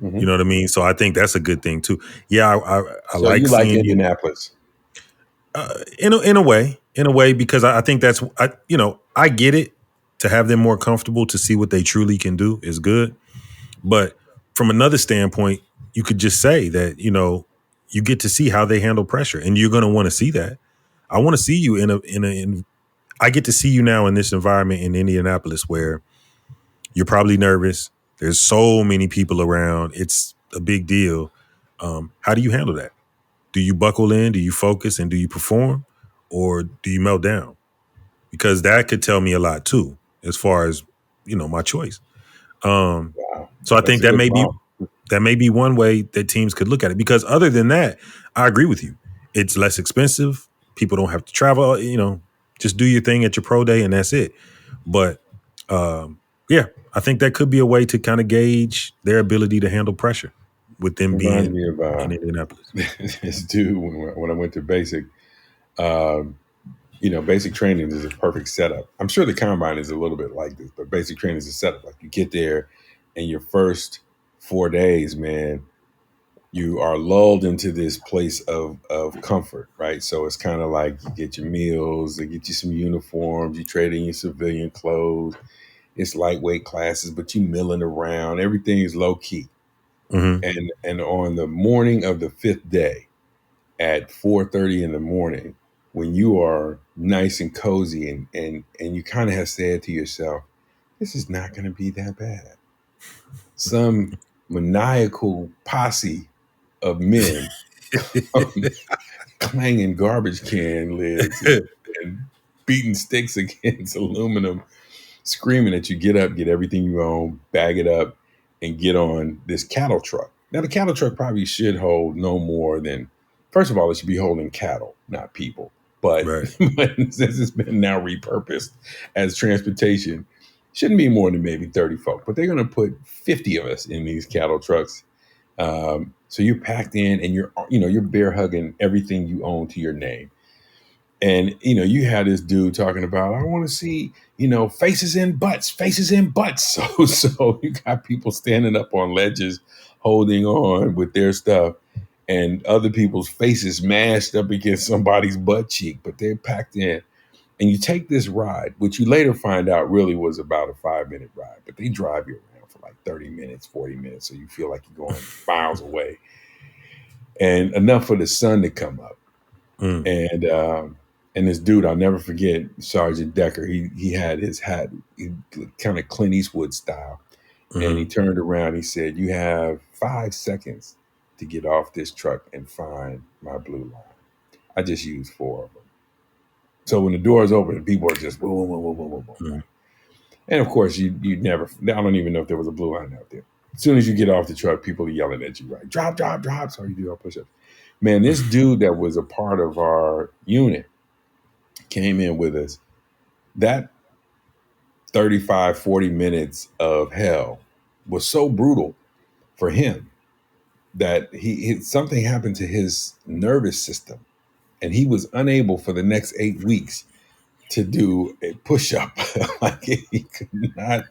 S1: You
S2: Mm-hmm.
S1: know what I mean? So I think that's a good thing too. Yeah, I
S2: So
S1: like
S2: you like
S1: seeing you
S2: Indianapolis?
S1: in a way, because I think that's I get it, to have them more comfortable to see what they truly can do is good. But from another standpoint, you could just say that you get to see how they handle pressure, and you're going to want to see that. I want to see you I get to see you now in this environment in Indianapolis where you're probably nervous. There's so many people around. It's a big deal. How do you handle that? Do you buckle in? Do you focus and do you perform? Or do you melt down? Because that could tell me a lot too, as far as, my choice. Um,
S2: Wow,
S1: so I
S2: that's
S1: think
S2: a good prompt.
S1: that may be one way that teams could look at it. Because other than that, I agree with you. It's less expensive. People don't have to travel, just do your thing at your pro day and that's it. But yeah, I think that could be a way to kind of gauge their ability to handle pressure with them
S2: Reminds
S1: being
S2: me of
S1: in Indianapolis.
S2: this dude when I went to basic. Um, basic training is a perfect setup. I'm sure the combine is a little bit like this, but basic training is a setup. Like you get there, and your first 4 days, man, you are lulled into this place of comfort, right? So it's kind of like you get your meals, they get you some uniforms, you trade in your civilian clothes. It's lightweight classes, but you milling around. Everything is low key.
S1: Mm-hmm.
S2: And on the morning of the fifth day, at 4:30 in the morning, when you are nice and cozy and you kind of have said to yourself, this is not going to be that bad. Some maniacal posse of men clanging garbage can lids and beating sticks against aluminum, screaming at you, get up, get everything you own, bag it up, and get on this cattle truck. Now, the cattle truck probably should hold no more than, first of all, it should be holding cattle, not people. But,
S1: Right.
S2: but since it's been now repurposed as transportation, shouldn't be more than maybe 30 folk. But they're going to put 50 of us in these cattle trucks. So you're packed in and you're bear hugging everything you own to your name. And you had this dude talking about, I want to see, faces in butts, faces in butts. So you got people standing up on ledges, holding on with their stuff, and other people's faces mashed up against somebody's butt cheek, but they're packed in. And you take this ride, which you later find out really was about a 5-minute ride, but they drive you around for like 30 minutes, 40 minutes. So you feel like you're going miles away, and enough for the sun to come up.
S1: Mm.
S2: And this dude, I'll never forget, Sergeant Decker. He had his hat, kind of Clint Eastwood style, and he
S1: Mm-hmm.
S2: turned around. He said, "You have 5 seconds to get off this truck and find my blue line." I just used 4 of them. So when the doors open, people are just boom, boom, boom, boom, boom, boom,
S1: Mm-hmm.
S2: right? And of course, you never. I don't even know if there was a blue line out there. As soon as you get off the truck, people are yelling at you, right? Drop, drop, drop. So you do all push-ups. Man, this dude that was a part of our unit came in with us. That 35, 40 minutes of hell was so brutal for him that something happened to his nervous system, and he was unable for the next 8 weeks to do a push-up. Like he could not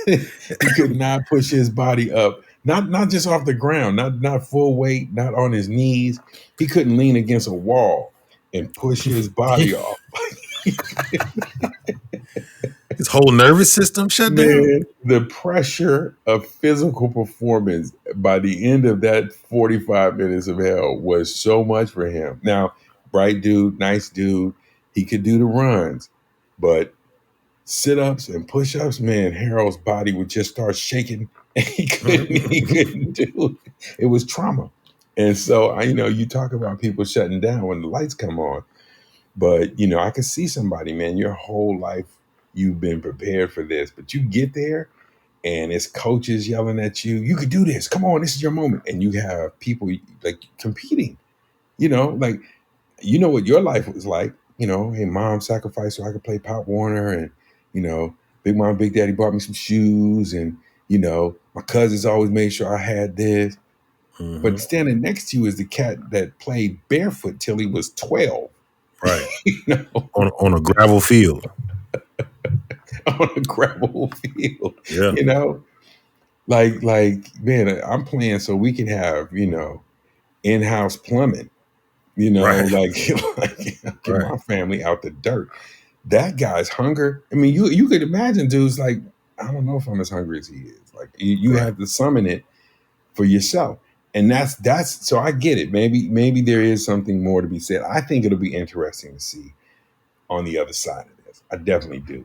S2: he could not push his body up, not just off the ground, not full weight, not on his knees. He couldn't lean against a wall and push his body off.
S1: His whole nervous system shut down.
S2: Man, the pressure of physical performance by the end of that 45 minutes of hell was so much for him. Now, bright dude, nice dude, he could do the runs, but sit-ups and push-ups, man, Harold's body would just start shaking and he couldn't do it. It was trauma. And so you talk about people shutting down when the lights come on, but I could see somebody, man, your whole life you've been prepared for this. But you get there and it's coaches yelling at you, you could do this. Come on, this is your moment. And you have people like competing, like, what your life was like, hey, mom sacrificed so I could play Pop Warner. And, Big Mom, Big Daddy bought me some shoes. And, my cousins always made sure I had this.
S1: Mm-hmm.
S2: But standing next to you is the cat that played barefoot till he was 12.
S1: Right. On a gravel field.
S2: On a gravel field.
S1: Yeah.
S2: Like, man, I'm playing so we can have, in-house plumbing,
S1: Right.
S2: like get
S1: Right.
S2: my family out the dirt. That guy's hunger. I mean, you could imagine dudes like, I don't know if I'm as hungry as he is. Like you
S1: Right.
S2: have to summon it for yourself. And that's so I get it. Maybe there is something more to be said. I think it'll be interesting to see on the other side of this. I definitely do.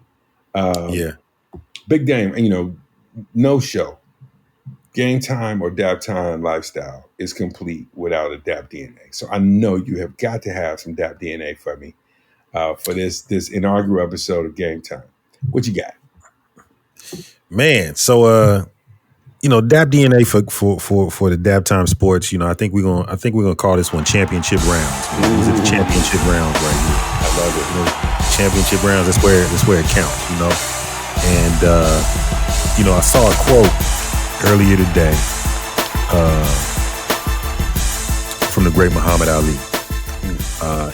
S1: Yeah.
S2: Big game, no show, GameTime or Daptime lifestyle is complete without a Dap DNA. So I know you have got to have some Dap DNA for me for this inaugural episode of GameTime. What you got?
S1: Man, so Dap DNA for the Daptime Sports. I think we're gonna call this one championship rounds. These are the championship rounds right here.
S2: I love it.
S1: Championship rounds. That's where it counts. And I saw a quote earlier today from the great Muhammad Ali,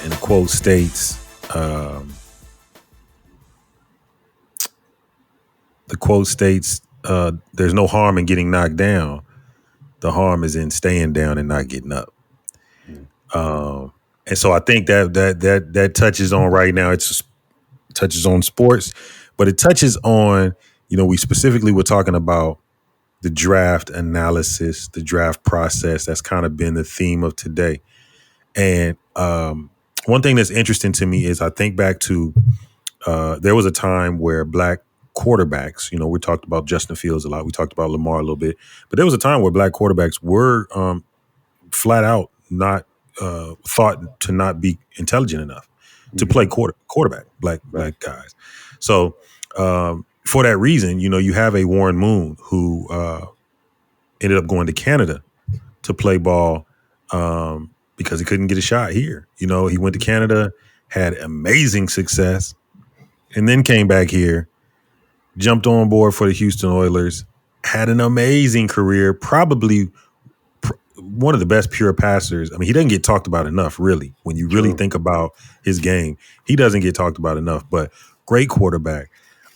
S1: and the quote states. The quote states, "There's no harm in getting knocked down. The harm is in staying down and not getting up." And so I think that touches on right now. It touches on sports, but it touches on, we specifically were talking about the draft analysis, the draft process. That's kind of been the theme of today. And one thing that's interesting to me is I think back to there was a time where black quarterbacks, we talked about Justin Fields a lot. We talked about Lamar a little bit, but there was a time where black quarterbacks were flat out not thought to not be intelligent enough to play quarterback, black guys. So for that reason, you have a Warren Moon who ended up going to Canada to play ball because he couldn't get a shot here. He went to Canada, had amazing success, and then came back here, jumped on board for the Houston Oilers, had an amazing career, probably one of the best pure passers. I mean, he doesn't get talked about enough, really. When you really think about his game, he doesn't get talked about enough, but great quarterback.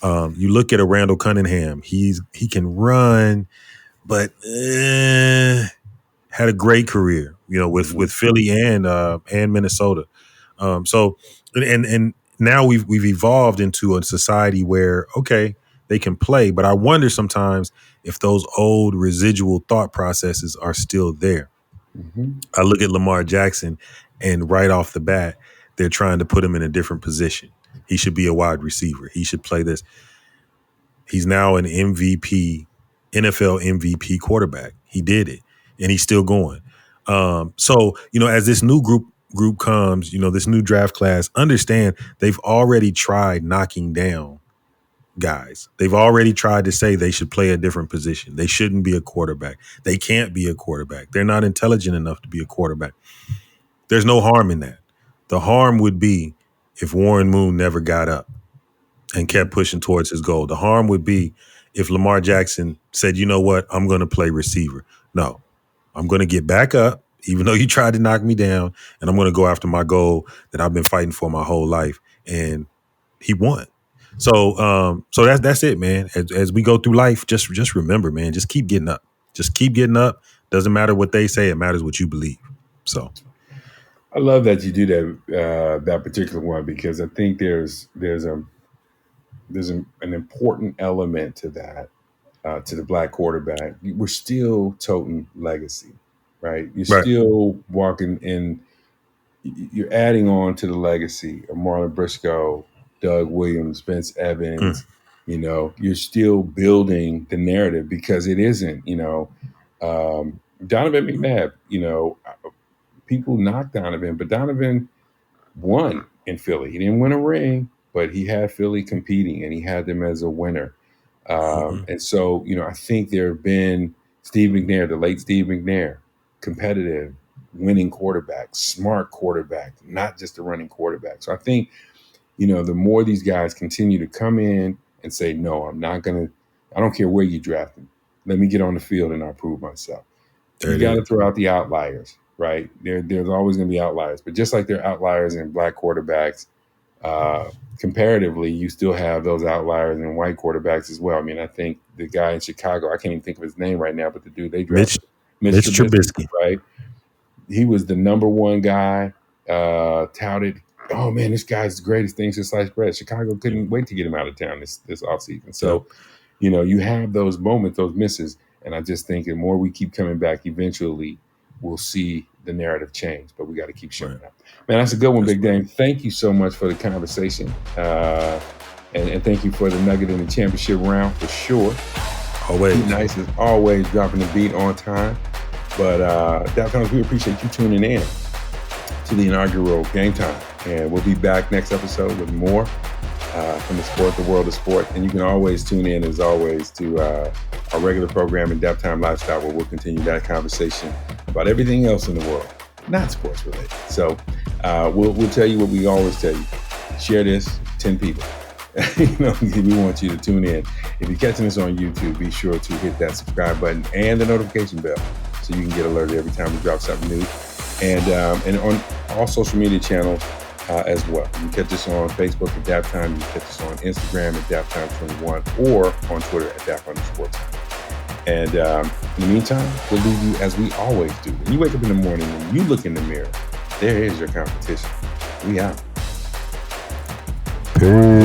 S1: You look at a Randall Cunningham, he can run, but had a great career, with Philly and Minnesota. So and now we've evolved into a society where, okay, they can play, but I wonder sometimes if those old residual thought processes are still there. I look at Lamar Jackson, and right off the bat, they're trying to put him in a different position. He should be a wide receiver. He should play this. He's now an MVP, NFL MVP quarterback. He did it, and he's still going. So, as this new group comes, this new draft class, understand they've already tried knocking down guys. They've already tried to say they should play a different position. They shouldn't be a quarterback. They can't be a quarterback. They're not intelligent enough to be a quarterback. There's no harm in that. The harm would be if Warren Moon never got up and kept pushing towards his goal. The harm would be if Lamar Jackson said, you know what, I'm going to play receiver. No, I'm going to get back up, even though you tried to knock me down, and I'm going to go after my goal that I've been fighting for my whole life. And he won. So that's it, man. As we go through life, just remember, man, just keep getting up. Just keep getting up. Doesn't matter what they say. It matters what you believe. So
S2: I love that you do that particular one, because I think there's an important element to that, to the black quarterback. We're still toting legacy, right? You're
S1: right.
S2: still walking in. You're adding on to the legacy of Marlon Briscoe, Doug Williams, Vince Evans. You're still building the narrative, because it isn't, Donovan McNabb, people knock Donovan, but Donovan won in Philly. He didn't win a ring, but he had Philly competing, and he had them as a winner. And so, I think there have been Steve McNair, the late Steve McNair, competitive, winning quarterback, smart quarterback, not just a running quarterback. So I think, the more these guys continue to come in and say, no, I don't care where you draft them. Let me get on the field and I'll prove myself. You got to throw out the outliers, right? There's always going to be outliers, but just like there are outliers in black quarterbacks, comparatively, you still have those outliers in white quarterbacks as well. I mean, I think the guy in Chicago, I can't even think of his name right now, but the dude they drafted, Mitch Trubisky, right? He was the number one guy, touted. Oh man, this guy's the greatest thing since sliced bread. Chicago couldn't wait to get him out of town this offseason. So, you have those moments, those misses, and I just think the more we keep coming back, eventually we'll see the narrative change. But we got to keep showing up. Man, that's a good one, Big Dame. Thank you so much for the conversation, and thank you for the nugget in the championship round for sure.
S1: Always
S2: nice as always, dropping the beat on time. But Daptime, we appreciate you tuning in to the inaugural Game Time. And we'll be back next episode with more from the world of sport. And you can always tune in, as always, to our regular program in Daptime Lifestyle, where we'll continue that conversation about everything else in the world, not sports related. So we'll tell you what we always tell you. Share this, 10 people. We want you to tune in. If you're catching us on YouTube, be sure to hit that subscribe button and the notification bell so you can get alerted every time we drop something new. And on all social media channels as well. You can catch us on Facebook at Daptime. You can catch us on Instagram at Daptime21 or on Twitter at Dap_time. And in the meantime, we'll leave you as we always do. When you wake up in the morning and you look in the mirror, there is your competition. We out.
S1: Peace.